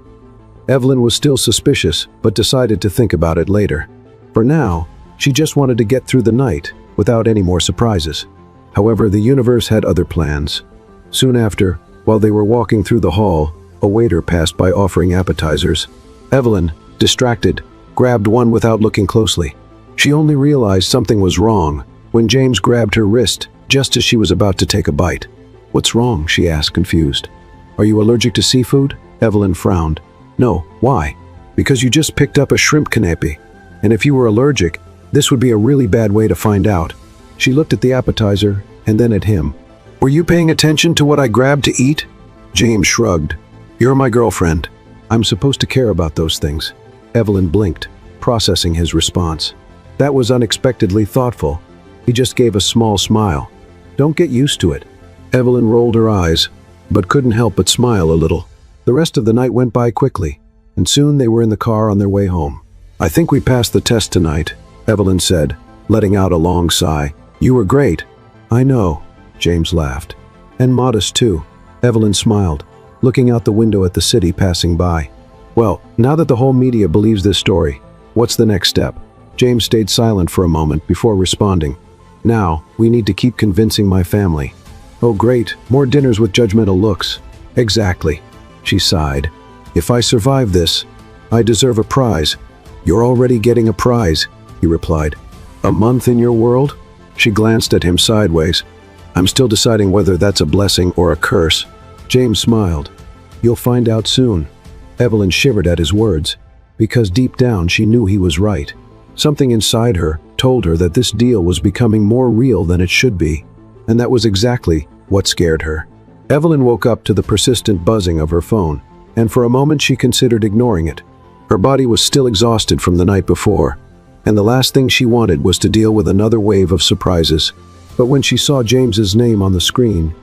Evelyn was still suspicious, but decided to think about it later. For now, she just wanted to get through the night without any more surprises. However, the universe had other plans. Soon after, while they were walking through the hall, a waiter passed by offering appetizers. Evelyn, distracted, grabbed one without looking closely. She only realized something was wrong when James grabbed her wrist just as she was about to take a bite. "What's wrong?" she asked, confused. "Are you allergic to seafood?" Evelyn frowned. "No, why?" "Because you just picked up a shrimp canapé. And if you were allergic, this would be a really bad way to find out." She looked at the appetizer and then at him. "Were you paying attention to what I grabbed to eat?" James shrugged. "You're my girlfriend. I'm supposed to care about those things." Evelyn blinked, processing his response. That was unexpectedly thoughtful. He just gave a small smile. "Don't get used to it." Evelyn rolled her eyes, but couldn't help but smile a little. The rest of the night went by quickly, and soon they were in the car on their way home. "I think we passed the test tonight," Evelyn said, letting out a long sigh. "You were great." "I know," James laughed. "And modest too." Evelyn smiled, looking out the window at the city passing by. "Well, now that the whole media believes this story, what's the next step?" James stayed silent for a moment before responding. "Now, we need to keep convincing my family." "Oh great, more dinners with judgmental looks." "Exactly." She sighed. "If I survive this, I deserve a prize." "You're already getting a prize," he replied. "A month in your world?" She glanced at him sideways. I'm still deciding whether that's a blessing or a curse. James smiled. You'll find out soon. Evelyn shivered at his words, because deep down she knew he was right. Something inside her told her that this deal was becoming more real than it should be, and that was exactly what scared her. Evelyn woke up to the persistent buzzing of her phone, and for a moment she considered ignoring it. Her body was still exhausted from the night before, and the last thing she wanted was to deal with another wave of surprises. But when she saw James's name on the screen,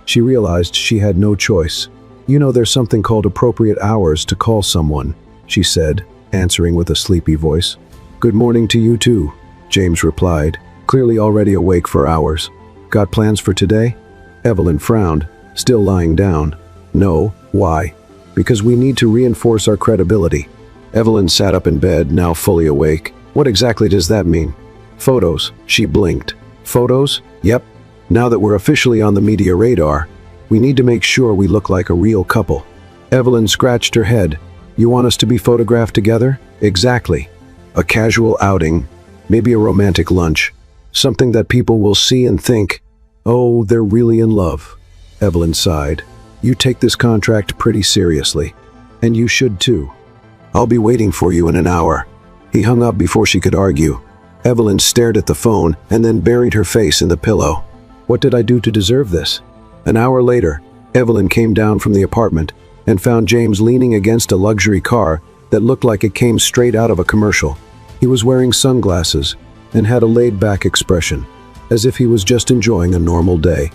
she realized she had no choice. You know, there's something called appropriate hours to call someone, she said, answering with a sleepy voice. Good morning to you too, James replied, clearly already awake for hours. Got plans for today? Evelyn frowned, still lying down. No, why? Because we need to reinforce our credibility. Evelyn sat up in bed, now fully awake. What exactly does that mean? Photos, she blinked. Photos? Yep. Now that we're officially on the media radar, we need to make sure we look like a real couple. Evelyn scratched her head. You want us to be photographed together? Exactly. A casual outing, maybe a romantic lunch. Something that people will see and think, oh, they're really in love. Evelyn sighed. You take this contract pretty seriously. And you should too. I'll be waiting for you in an hour. He hung up before she could argue. Evelyn stared at the phone and then buried her face in the pillow. What did I do to deserve this? An hour later, Evelyn came down from the apartment and found James leaning against a luxury car that looked like it came straight out of a commercial. He was wearing sunglasses and had a laid-back expression, as if he was just enjoying a normal day.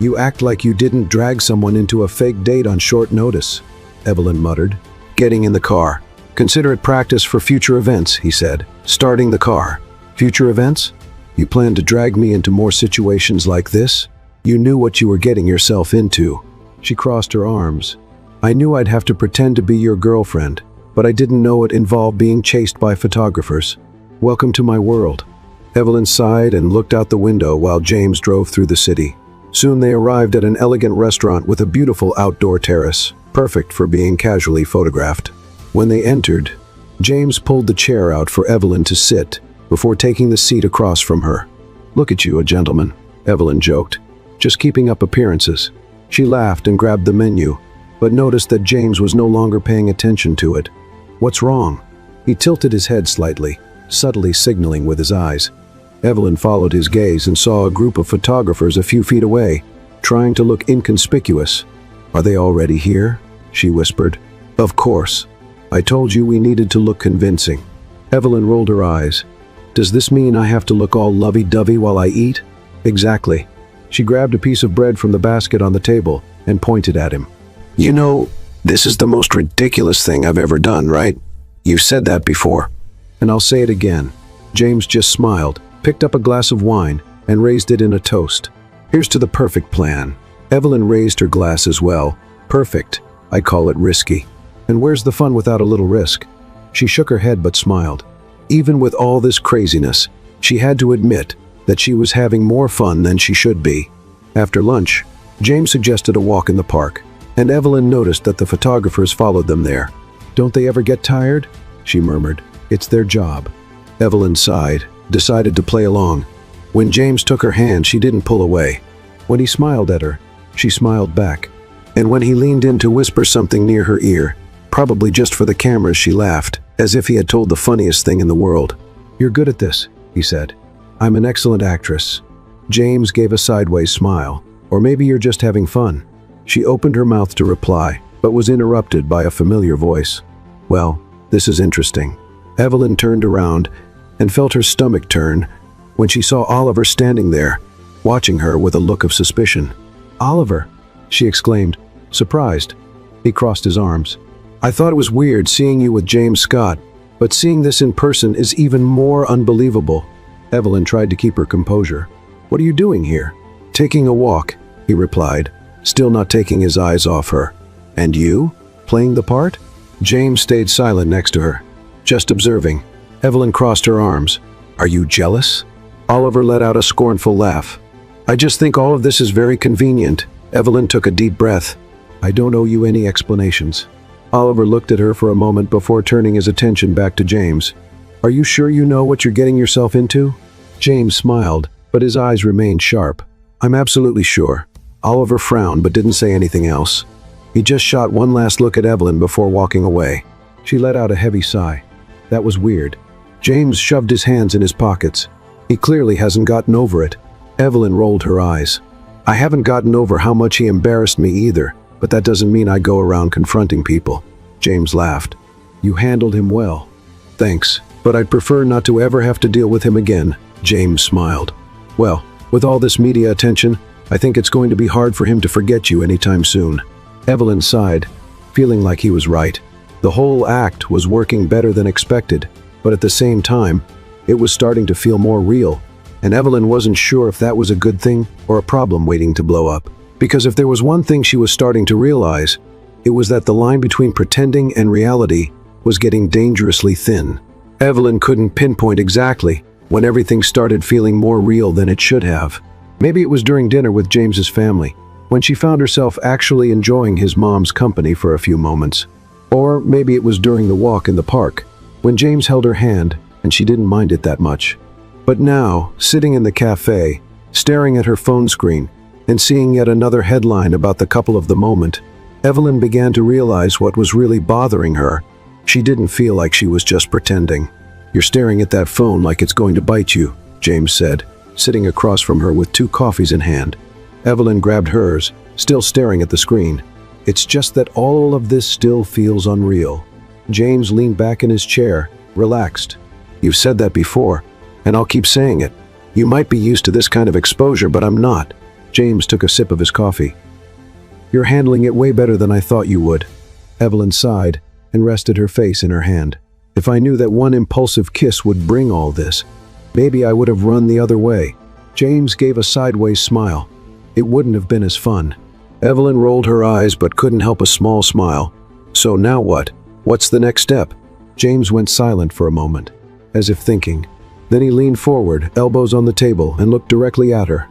You act like you didn't drag someone into a fake date on short notice, Evelyn muttered, getting in the car. Consider it practice for future events, he said, starting the car. Future events? You plan to drag me into more situations like this? You knew what you were getting yourself into. She crossed her arms. I knew I'd have to pretend to be your girlfriend, but I didn't know it involved being chased by photographers. Welcome to my world. Evelyn sighed and looked out the window while James drove through the city. Soon they arrived at an elegant restaurant with a beautiful outdoor terrace, perfect for being casually photographed. When they entered, James pulled the chair out for Evelyn to sit before taking the seat across from her. Look at you, a gentleman, Evelyn joked, just keeping up appearances. She laughed and grabbed the menu, but noticed that James was no longer paying attention to it. What's wrong? He tilted his head slightly, subtly signaling with his eyes. Evelyn followed his gaze and saw a group of photographers a few feet away, trying to look inconspicuous. Are they already here? She whispered. Of course. I told you we needed to look convincing. Evelyn rolled her eyes. Does this mean I have to look all lovey-dovey while I eat? Exactly. She grabbed a piece of bread from the basket on the table and pointed at him. You know, this is the most ridiculous thing I've ever done, right? You've said that before. And I'll say it again. James just smiled, picked up a glass of wine, and raised it in a toast. Here's to the perfect plan. Evelyn raised her glass as well. Perfect. I call it risky. And where's the fun without a little risk? She shook her head but smiled. Even with all this craziness, she had to admit that she was having more fun than she should be. After lunch, James suggested a walk in the park, and Evelyn noticed that the photographers followed them there. Don't they ever get tired? She murmured. It's their job. Evelyn sighed, decided to play along. When James took her hand, she didn't pull away. When he smiled at her, she smiled back. And when he leaned in to whisper something near her ear, probably just for the cameras, she laughed, as if he had told the funniest thing in the world. You're good at this, he said. I'm an excellent actress. James gave a sideways smile. Or maybe you're just having fun. She opened her mouth to reply, but was interrupted by a familiar voice. Well, this is interesting. Evelyn turned around and felt her stomach turn when she saw Oliver standing there, watching her with a look of suspicion. Oliver, she exclaimed, surprised. He crossed his arms. I thought it was weird seeing you with James Scott, but seeing this in person is even more unbelievable. Evelyn tried to keep her composure. What are you doing here? Taking a walk, he replied, still not taking his eyes off her. And you? Playing the part? James stayed silent next to her, just observing. Evelyn crossed her arms. Are you jealous? Oliver let out a scornful laugh. I just think all of this is very convenient. Evelyn took a deep breath. I don't owe you any explanations. Oliver looked at her for a moment before turning his attention back to James. Are you sure you know what you're getting yourself into? James smiled, but his eyes remained sharp. "I'm absolutely sure." Oliver frowned but didn't say anything else. He just shot one last look at Evelyn before walking away. She let out a heavy sigh. That was weird. James shoved his hands in his pockets. He clearly hasn't gotten over it. Evelyn rolled her eyes. "I haven't gotten over how much he embarrassed me either, but that doesn't mean I go around confronting people." James laughed. "You handled him well." "Thanks, but I'd prefer not to ever have to deal with him again." James smiled. "Well, with all this media attention, I think it's going to be hard for him to forget you anytime soon." Evelyn sighed, feeling like he was right. The whole act was working better than expected, but at the same time, it was starting to feel more real, and Evelyn wasn't sure if that was a good thing or a problem waiting to blow up. Because if there was one thing she was starting to realize, it was that the line between pretending and reality was getting dangerously thin. Evelyn couldn't pinpoint exactly when everything started feeling more real than it should have. Maybe it was during dinner with James's family, when she found herself actually enjoying his mom's company for a few moments. Or maybe it was during the walk in the park, when James held her hand and she didn't mind it that much. But now, sitting in the cafe, staring at her phone screen, and seeing yet another headline about the couple of the moment, Evelyn began to realize what was really bothering her. She didn't feel like she was just pretending. "You're staring at that phone like it's going to bite you," James said, sitting across from her with 2 coffees in hand. Evelyn grabbed hers, still staring at the screen. "It's just that all of this still feels unreal." James leaned back in his chair, relaxed. "You've said that before, and I'll keep saying it. You might be used to this kind of exposure, but I'm not." James took a sip of his coffee. "You're handling it way better than I thought you would." Evelyn sighed and rested her face in her hand. "If I knew that one impulsive kiss would bring all this, maybe I would have run the other way." James gave a sideways smile. "It wouldn't have been as fun." Evelyn rolled her eyes but couldn't help a small smile. "So now what? What's the next step?" James went silent for a moment, as if thinking. Then he leaned forward, elbows on the table, and looked directly at her.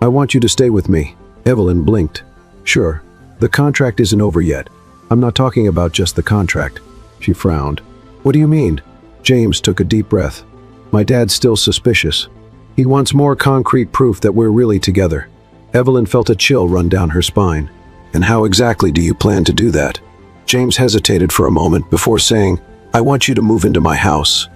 "I want you to stay with me." Evelyn blinked. "Sure. The contract isn't over yet. I'm not talking about just the contract." She frowned. "What do you mean?" James took a deep breath. "My dad's still suspicious. He wants more concrete proof that we're really together." Evelyn felt a chill run down her spine. "And how exactly do you plan to do that?" James hesitated for a moment before saying, "I want you to move into my house."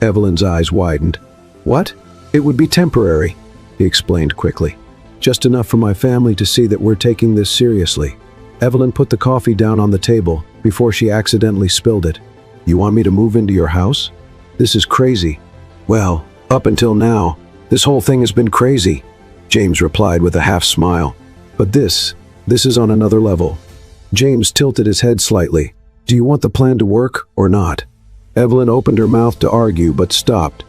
Evelyn's eyes widened. "What?" "It would be temporary," he explained quickly. "Just enough for my family to see that we're taking this seriously." Evelyn put the coffee down on the table before she accidentally spilled it. "You want me to move into your house? This is crazy." "Well, up until now, this whole thing has been crazy," James replied with a half smile. "But this is on another level." James tilted his head slightly. "Do you want the plan to work or not?" Evelyn opened her mouth to argue but stopped.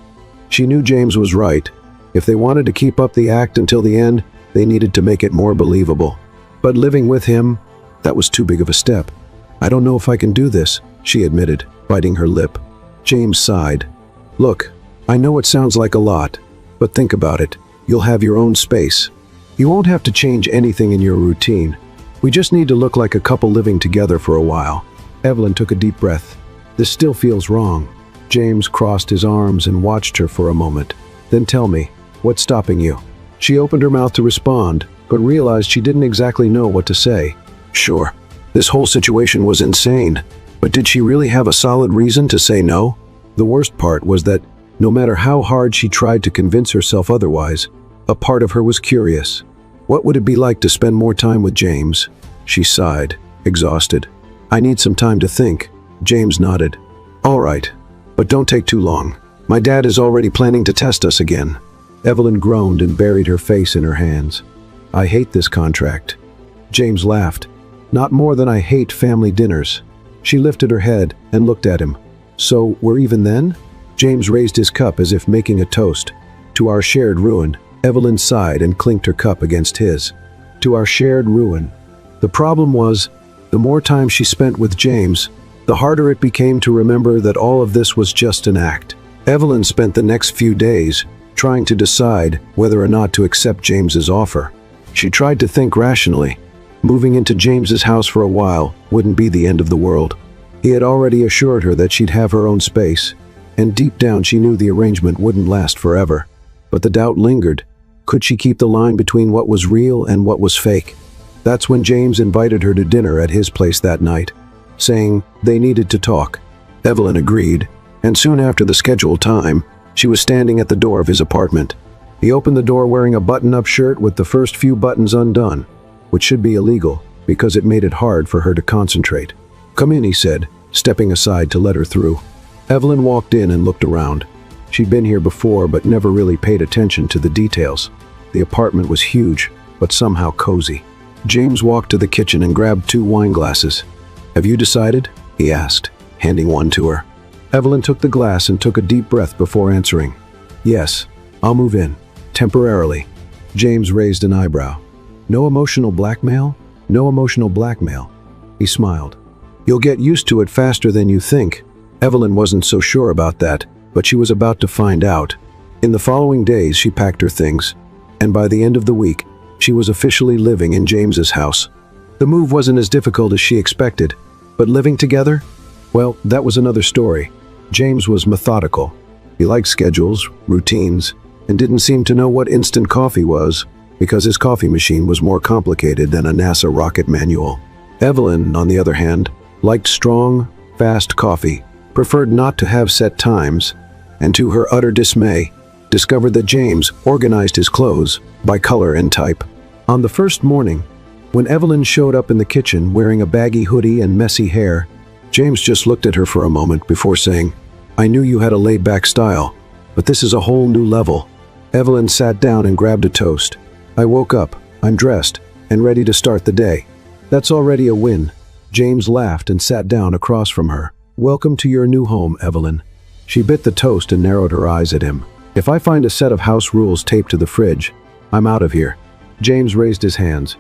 She knew James was right. If they wanted to keep up the act until the end, they needed to make it more believable. But living with him, that was too big of a step. "I don't know if I can do this," she admitted, biting her lip. James sighed. "Look, I know it sounds like a lot, but think about it. You'll have your own space. You won't have to change anything in your routine. We just need to look like a couple living together for a while." Evelyn took a deep breath. "This still feels wrong." James crossed his arms and watched her for a moment. "Then tell me, what's stopping you?" She opened her mouth to respond, but realized she didn't exactly know what to say. Sure, this whole situation was insane, but did she really have a solid reason to say no? The worst part was that no matter how hard she tried to convince herself otherwise, a part of her was curious. What would it be like to spend more time with James? She sighed, exhausted. "I need some time to think." James nodded. "All right, but don't take too long. My dad is already planning to test us again." Evelyn groaned and buried her face in her hands. "I hate this contract." James laughed. "Not more than I hate family dinners." She lifted her head and looked at him. "So, we're even then?" James raised his cup as if making a toast. "To our shared ruin." Evelyn sighed and clinked her cup against his. "To our shared ruin." The problem was, the more time she spent with James, the harder it became to remember that all of this was just an act. Evelyn spent the next few days trying to decide whether or not to accept James's offer. She tried to think rationally. Moving into James's house for a while wouldn't be the end of the world. He had already assured her that she'd have her own space, and deep down she knew the arrangement wouldn't last forever. But the doubt lingered. Could she keep the line between what was real and what was fake? That's when James invited her to dinner at his place that night, saying they needed to talk. Evelyn agreed, and soon after the scheduled time, she was standing at the door of his apartment. He opened the door wearing a button-up shirt with the first few buttons undone, which should be illegal because it made it hard for her to concentrate. "Come in," he said, stepping aside to let her through. Evelyn walked in and looked around. She'd been here before but never really paid attention to the details. The apartment was huge, but somehow cozy. James walked to the kitchen and grabbed 2 wine glasses. "Have you decided?" he asked, handing one to her. Evelyn took the glass and took a deep breath before answering. "Yes, I'll move in. Temporarily." James raised an eyebrow. "No emotional blackmail? No emotional blackmail." He smiled. "You'll get used to it faster than you think." Evelyn wasn't so sure about that, but she was about to find out. In the following days, she packed her things, and by the end of the week, she was officially living in James's house. The move wasn't as difficult as she expected, but living together? Well, that was another story. James was methodical. He liked schedules, routines, and didn't seem to know what instant coffee was, because his coffee machine was more complicated than a NASA rocket manual. Evelyn, on the other hand, liked strong, fast coffee, preferred not to have set times, and to her utter dismay, discovered that James organized his clothes by color and type. On the first morning, when Evelyn showed up in the kitchen wearing a baggy hoodie and messy hair, James just looked at her for a moment before saying, "I knew you had a laid-back style, but this is a whole new level." Evelyn sat down and grabbed a toast. "I woke up, I'm dressed, and ready to start the day." "That's already a win." James laughed and sat down across from her. "Welcome to your new home, Evelyn." She bit the toast and narrowed her eyes at him. "If I find a set of house rules taped to the fridge, I'm out of here." James raised his hands.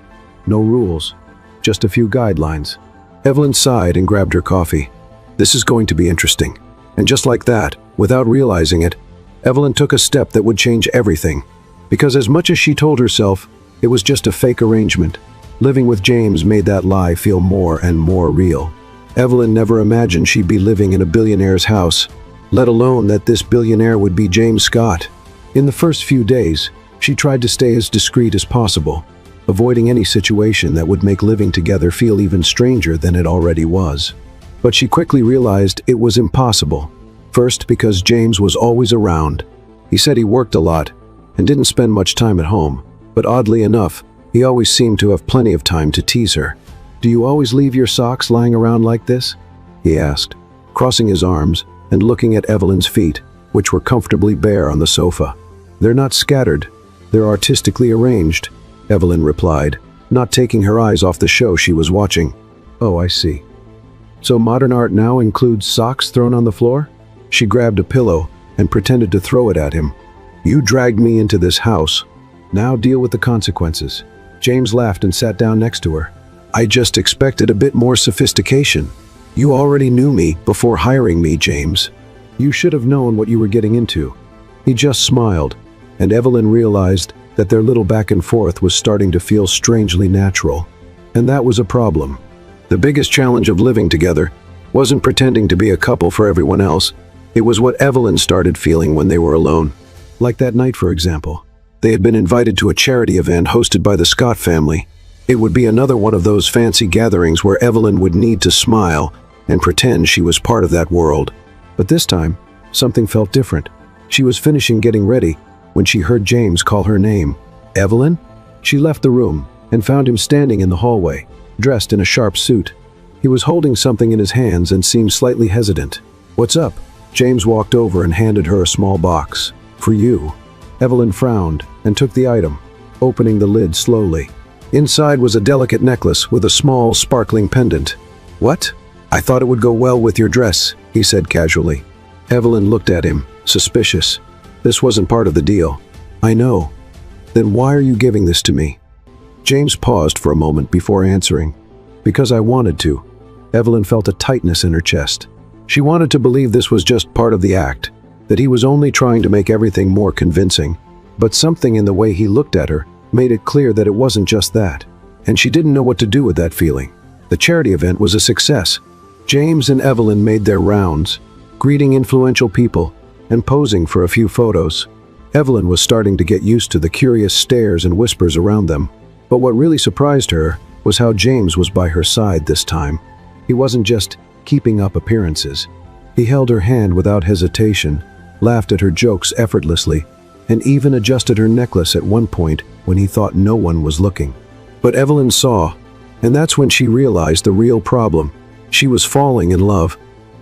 "No rules, just a few guidelines." Evelyn sighed and grabbed her coffee. "This is going to be interesting." And just like that, without realizing it, Evelyn took a step that would change everything. Because as much as she told herself, it was just a fake arrangement, living with James made that lie feel more and more real. Evelyn never imagined she'd be living in a billionaire's house, let alone that this billionaire would be James Scott. In the first few days, she tried to stay as discreet as possible, avoiding any situation that would make living together feel even stranger than it already was. But she quickly realized it was impossible. First, because James was always around. He said he worked a lot and didn't spend much time at home, but oddly enough, he always seemed to have plenty of time to tease her. "Do you always leave your socks lying around like this?" he asked, crossing his arms and looking at Evelyn's feet, which were comfortably bare on the sofa. "They're not scattered, they're artistically arranged," Evelyn replied, not taking her eyes off the show she was watching. "Oh, I see. So modern art now includes socks thrown on the floor?" She grabbed a pillow and pretended to throw it at him. "You dragged me into this house. Now deal with the consequences." James laughed and sat down next to her. "I just expected a bit more sophistication. You already knew me before hiring me, James. You should have known what you were getting into." He just smiled, and Evelyn realized that their little back and forth was starting to feel strangely natural. And that was a problem. The biggest challenge of living together wasn't pretending to be a couple for everyone else. It was what Evelyn started feeling when they were alone. Like that night, for example. They had been invited to a charity event hosted by the Scott family. It would be another one of those fancy gatherings where Evelyn would need to smile and pretend she was part of that world. But this time, something felt different. She was finishing getting ready when she heard James call her name. "Evelyn?" She left the room and found him standing in the hallway, dressed in a sharp suit. He was holding something in his hands and seemed slightly hesitant. "What's up?" James walked over and handed her a small box. "For you." Evelyn frowned and took the item, opening the lid slowly. Inside was a delicate necklace with a small, sparkling pendant. "What?" "I thought it would go well with your dress," he said casually. Evelyn looked at him, suspicious. This wasn't part of the deal. "I know. Then why are you giving this to me?" James paused for a moment before answering. "Because I wanted to." Evelyn felt a tightness in her chest. She wanted to believe this was just part of the act, that he was only trying to make everything more convincing. But something in the way he looked at her made it clear that it wasn't just that. And she didn't know what to do with that feeling. The charity event was a success. James and Evelyn made their rounds, greeting influential people and posing for a few photos. Evelyn was starting to get used to the curious stares and whispers around them. But what really surprised her was how James was by her side this time. He wasn't just keeping up appearances. He held her hand without hesitation, laughed at her jokes effortlessly, and even adjusted her necklace at one point when he thought no one was looking. But Evelyn saw, and that's when she realized the real problem. She was falling in love,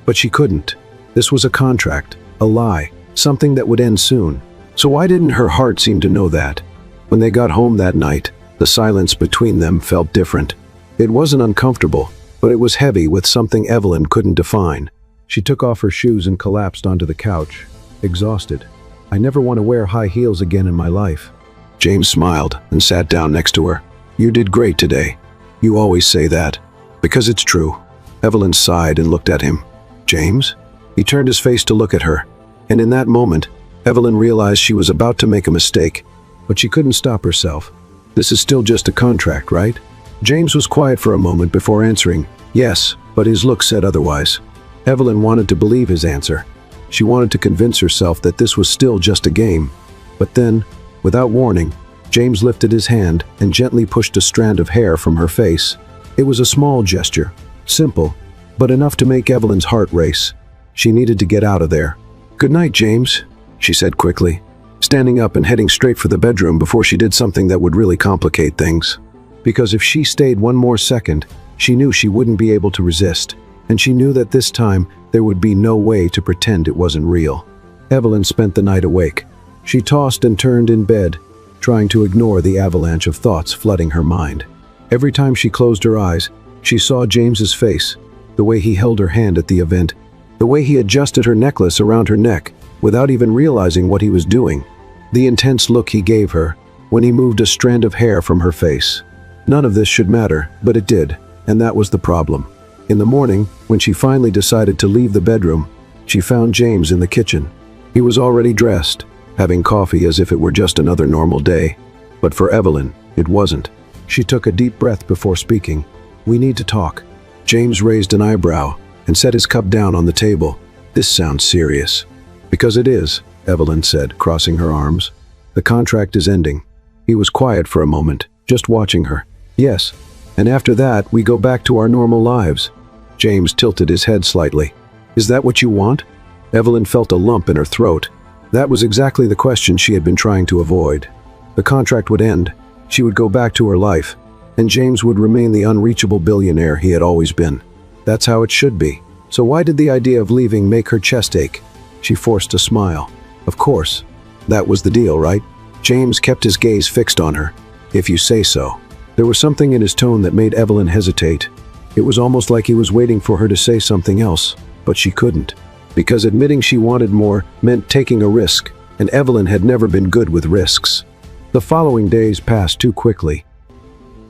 but she couldn't. This was a contract, a lie, something that would end soon. So why didn't her heart seem to know that? When they got home that night, the silence between them felt different. It wasn't uncomfortable, but it was heavy with something Evelyn couldn't define. She took off her shoes and collapsed onto the couch, exhausted. "I never want to wear high heels again in my life." James smiled and sat down next to her. "You did great today. You always say that." "Because it's true." Evelyn sighed and looked at him. "James?" He turned his face to look at her, and in that moment, Evelyn realized she was about to make a mistake, but she couldn't stop herself. "This is still just a contract, right?" James was quiet for a moment before answering, "Yes," but his look said otherwise. Evelyn wanted to believe his answer. She wanted to convince herself that this was still just a game. But then, without warning, James lifted his hand and gently pushed a strand of hair from her face. It was a small gesture, simple, but enough to make Evelyn's heart race. She needed to get out of there. "Good night, James," she said quickly, standing up and heading straight for the bedroom before she did something that would really complicate things. Because if she stayed one more second, she knew she wouldn't be able to resist, and she knew that this time there would be no way to pretend it wasn't real. Evelyn spent the night awake. She tossed and turned in bed, trying to ignore the avalanche of thoughts flooding her mind. Every time she closed her eyes, she saw James's face, the way he held her hand at the event, the way he adjusted her necklace around her neck without even realizing what he was doing, the intense look he gave her when he moved a strand of hair from her face. None of this should matter, but it did, and that was the problem. In the morning, when she finally decided to leave the bedroom, she found James in the kitchen. He was already dressed, having coffee as if it were just another normal day. But for Evelyn, it wasn't. She took a deep breath before speaking. "We need to talk." James raised an eyebrow and set his cup down on the table. "This sounds serious." "Because it is," Evelyn said, crossing her arms. "The contract is ending." He was quiet for a moment, just watching her. "Yes, and after that, we go back to our normal lives." James tilted his head slightly. "Is that what you want?" Evelyn felt a lump in her throat. That was exactly the question she had been trying to avoid. The contract would end, she would go back to her life, and James would remain the unreachable billionaire he had always been. That's how it should be. So why did the idea of leaving make her chest ache? She forced a smile. Of course. That was the deal, right? James kept his gaze fixed on her. "If you say so." There was something in his tone that made Evelyn hesitate. It was almost like he was waiting for her to say something else, but she couldn't. Because admitting she wanted more meant taking a risk, and Evelyn had never been good with risks. The following days passed too quickly.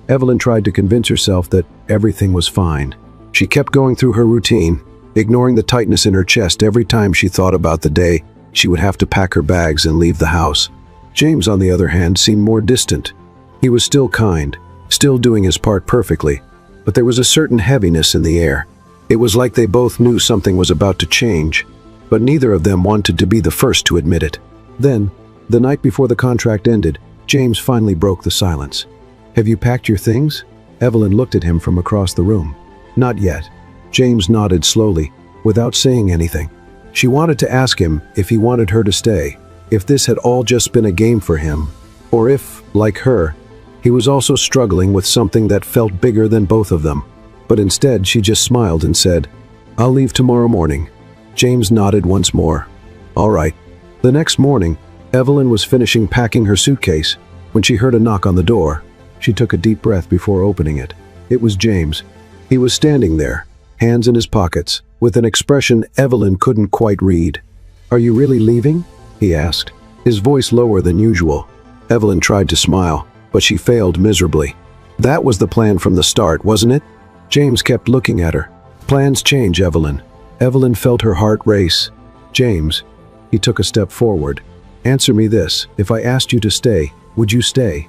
Evelyn tried to convince herself that everything was fine. She kept going through her routine, ignoring the tightness in her chest every time she thought about the day she would have to pack her bags and leave the house. James, on the other hand, seemed more distant. He was still kind, still doing his part perfectly, but there was a certain heaviness in the air. It was like they both knew something was about to change, but neither of them wanted to be the first to admit it. Then, the night before the contract ended, James finally broke the silence. "Have you packed your things?" Evelyn looked at him from across the room. "Not yet." James nodded slowly, without saying anything. She wanted to ask him if he wanted her to stay, if this had all just been a game for him, or if, like her, he was also struggling with something that felt bigger than both of them. But instead, she just smiled and said, "I'll leave tomorrow morning." James nodded once more. "All right." The next morning, Evelyn was finishing packing her suitcase when she heard a knock on the door. She took a deep breath before opening it. It was James. He was standing there, hands in his pockets, with an expression Evelyn couldn't quite read. "Are you really leaving?" he asked, his voice lower than usual. Evelyn tried to smile, but she failed miserably. That was the plan from the start, wasn't it? James kept looking at her. "Plans change, Evelyn." Evelyn felt her heart race. "James," he took a step forward. "Answer me this. If I asked you to stay, would you stay?"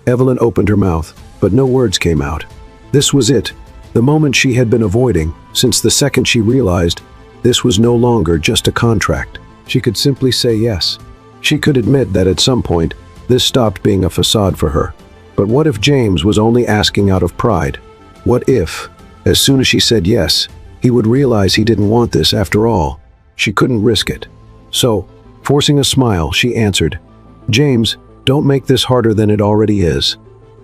Evelyn opened her mouth, but no words came out. This was it, the moment she had been avoiding, since the second she realized this was no longer just a contract. She could simply say yes. She could admit that at some point, this stopped being a facade for her. But what if James was only asking out of pride? What if, as soon as she said yes, he would realize he didn't want this after all? She couldn't risk it. So, forcing a smile, she answered, "James, don't make this harder than it already is."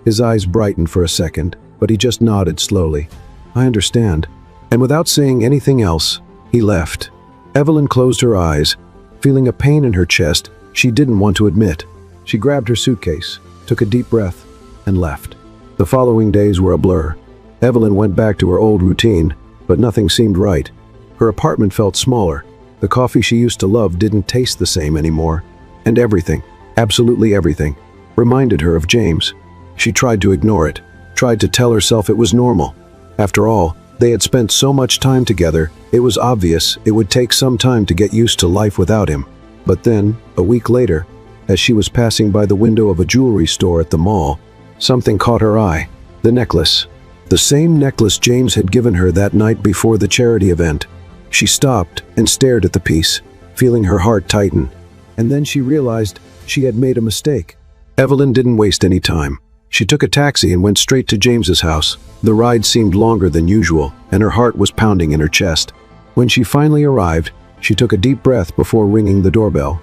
His eyes brightened for a second, but he just nodded slowly. "I understand." And without saying anything else, he left. Evelyn closed her eyes, feeling a pain in her chest she didn't want to admit. She grabbed her suitcase, took a deep breath, and left. The following days were a blur. Evelyn went back to her old routine, but nothing seemed right. Her apartment felt smaller. The coffee she used to love didn't taste the same anymore. And everything, absolutely everything, reminded her of James. She tried to ignore it, tried to tell herself it was normal. After all, they had spent so much time together, it was obvious it would take some time to get used to life without him. But then, a week later, as she was passing by the window of a jewelry store at the mall, something caught her eye. The necklace. The same necklace James had given her that night before the charity event. She stopped and stared at the piece, feeling her heart tighten. And then she realized she had made a mistake. Evelyn didn't waste any time. She took a taxi and went straight to James's house. The ride seemed longer than usual, and her heart was pounding in her chest. When she finally arrived, she took a deep breath before ringing the doorbell.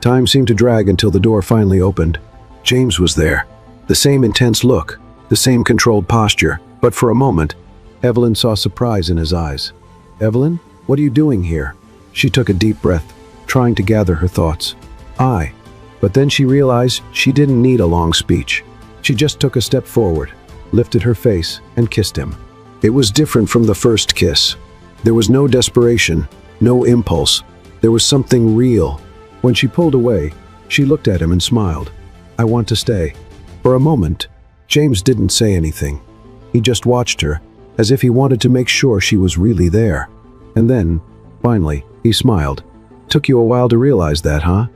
Time seemed to drag until the door finally opened. James was there. The same intense look, the same controlled posture, but for a moment, Evelyn saw surprise in his eyes. "Evelyn, what are you doing here?" She took a deep breath, trying to gather her thoughts. But then she realized she didn't need a long speech. She just took a step forward, lifted her face, and kissed him. It was different from the first kiss. There was no desperation, no impulse. There was something real. When she pulled away, she looked at him and smiled. "I want to stay." For a moment, James didn't say anything. He just watched her, as if he wanted to make sure she was really there. And then, finally, he smiled. "Took you a while to realize that, huh?"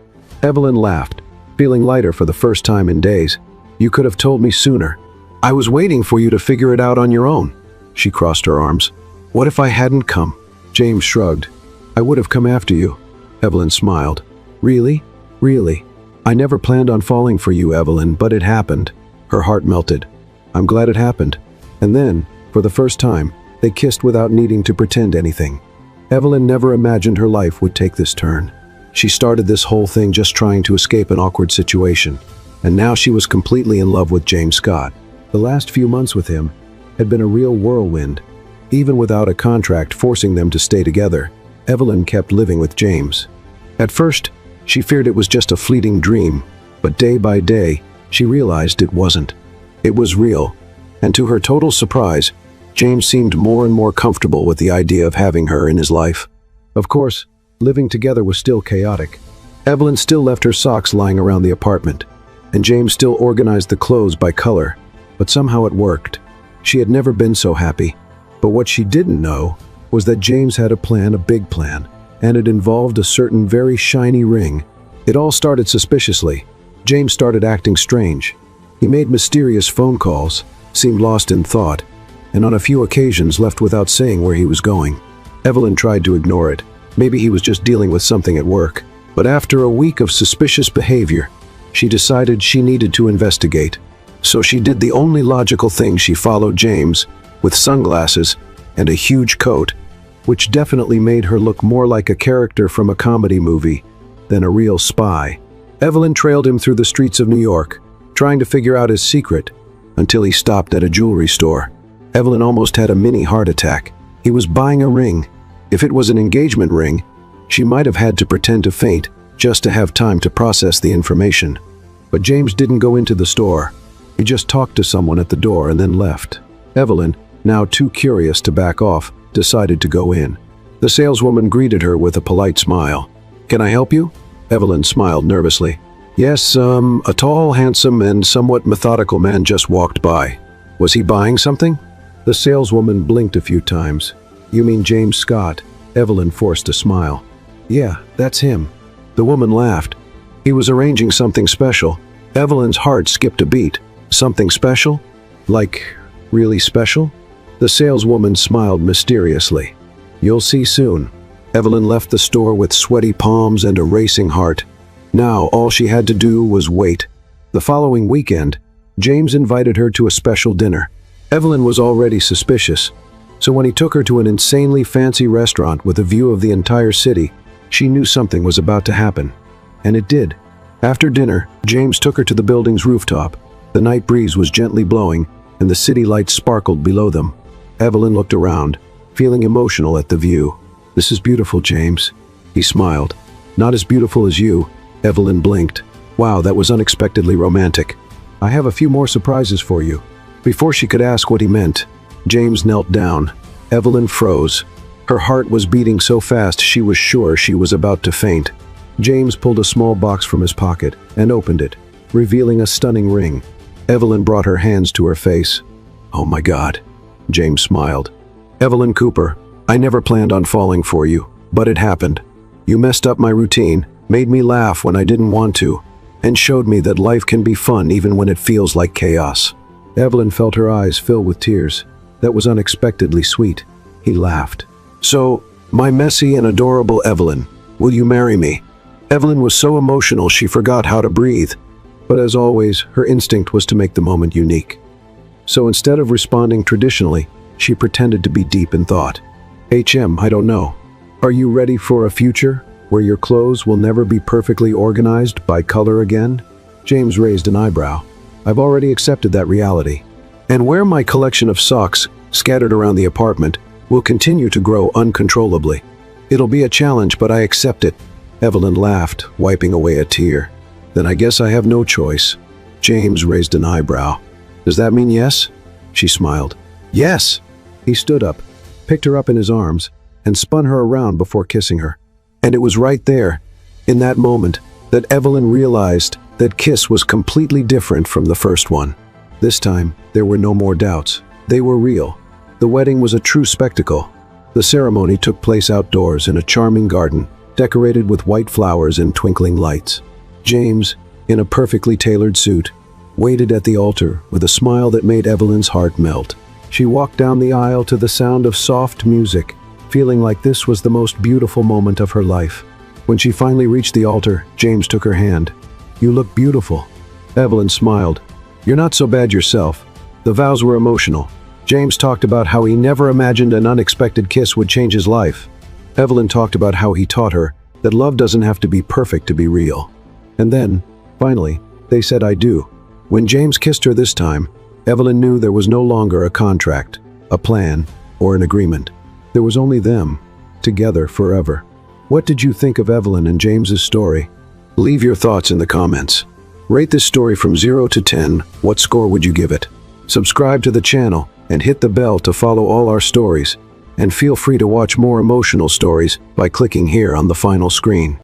Evelyn laughed, feeling lighter for the first time in days. "You could have told me sooner. I was waiting for you to figure it out on your own." She crossed her arms. "What if I hadn't come?" James shrugged. "I would have come after you." Evelyn smiled. "Really? Really? I never planned on falling for you, Evelyn, but it happened." Her heart melted. "I'm glad it happened." And then, for the first time, they kissed without needing to pretend anything. Evelyn never imagined her life would take this turn. She started this whole thing just trying to escape an awkward situation. And now she was completely in love with James Scott. The last few months with him had been a real whirlwind. Even without a contract forcing them to stay together, Evelyn kept living with James. At first, she feared it was just a fleeting dream, but day by day, she realized it wasn't. It was real, and to her total surprise, James seemed more and more comfortable with the idea of having her in his life. Of course, living together was still chaotic. Evelyn still left her socks lying around the apartment, and James still organized the clothes by color, but somehow it worked. She had never been so happy. But what she didn't know was that James had a plan, a big plan, and it involved a certain very shiny ring. It all started suspiciously. James started acting strange. He made mysterious phone calls, seemed lost in thought, and on a few occasions left without saying where he was going. Evelyn tried to ignore it. Maybe he was just dealing with something at work. But after a week of suspicious behavior, she decided she needed to investigate. So she did the only logical thing. She followed James, with sunglasses and a huge coat, which definitely made her look more like a character from a comedy movie than a real spy. Evelyn trailed him through the streets of New York, trying to figure out his secret, until he stopped at a jewelry store. Evelyn almost had a mini heart attack. He was buying a ring. If it was an engagement ring, she might have had to pretend to faint just to have time to process the information. But James didn't go into the store. He just talked to someone at the door and then left. Evelyn, now too curious to back off, decided to go in. The saleswoman greeted her with a polite smile. "Can I help you?" Evelyn smiled nervously. "Yes, a tall, handsome, and somewhat methodical man just walked by. Was he buying something?" The saleswoman blinked a few times. "You mean James Scott?" Evelyn forced a smile. "Yeah, that's him." The woman laughed. "He was arranging something special." Evelyn's heart skipped a beat. "Something special? Like, really special?" The saleswoman smiled mysteriously. "You'll see soon." Evelyn left the store with sweaty palms and a racing heart. Now all she had to do was wait. The following weekend, James invited her to a special dinner. Evelyn was already suspicious, so when he took her to an insanely fancy restaurant with a view of the entire city, she knew something was about to happen. And it did. After dinner, James took her to the building's rooftop. The night breeze was gently blowing, and the city lights sparkled below them. Evelyn looked around, feeling emotional at the view. "This is beautiful, James." He smiled. "Not as beautiful as you." Evelyn blinked. "Wow, that was unexpectedly romantic. I have a few more surprises for you." Before she could ask what he meant, James knelt down. Evelyn froze. Her heart was beating so fast she was sure she was about to faint. James pulled a small box from his pocket and opened it, revealing a stunning ring. Evelyn brought her hands to her face. "Oh my God." James smiled. "Evelyn Cooper, I never planned on falling for you, but it happened. You messed up my routine, made me laugh when I didn't want to, and showed me that life can be fun even when it feels like chaos." Evelyn felt her eyes fill with tears. That was unexpectedly sweet. He laughed. "So, my messy and adorable Evelyn, will you marry me?" Evelyn was so emotional she forgot how to breathe, but as always, her instinct was to make the moment unique. So instead of responding traditionally, she pretended to be deep in thought. I don't know. Are you ready for a future where your clothes will never be perfectly organized by color again?" James raised an eyebrow. "I've already accepted that reality. And where my collection of socks, scattered around the apartment, will continue to grow uncontrollably. It'll be a challenge, but I accept it." Evelyn laughed, wiping away a tear. "Then I guess I have no choice." James raised an eyebrow. "Does that mean yes?" She smiled. "Yes!" He stood up, picked her up in his arms, and spun her around before kissing her. And it was right there, in that moment, that Evelyn realized that kiss was completely different from the first one. This time, there were no more doubts. They were real. The wedding was a true spectacle. The ceremony took place outdoors in a charming garden, decorated with white flowers and twinkling lights. James, in a perfectly tailored suit, waited at the altar with a smile that made Evelyn's heart melt. She walked down the aisle to the sound of soft music, feeling like this was the most beautiful moment of her life. When she finally reached the altar, James took her hand. "You look beautiful." Evelyn smiled. "You're not so bad yourself." The vows were emotional. James talked about how he never imagined an unexpected kiss would change his life. Evelyn talked about how he taught her that love doesn't have to be perfect to be real. And then, finally, they said "I do." When James kissed her this time, Evelyn knew there was no longer a contract, a plan, or an agreement. There was only them, together forever. What did you think of Evelyn and James's story? Leave your thoughts in the comments. Rate this story from 0 to 10. What score would you give it? Subscribe to the channel and hit the bell to follow all our stories. And feel free to watch more emotional stories by clicking here on the final screen.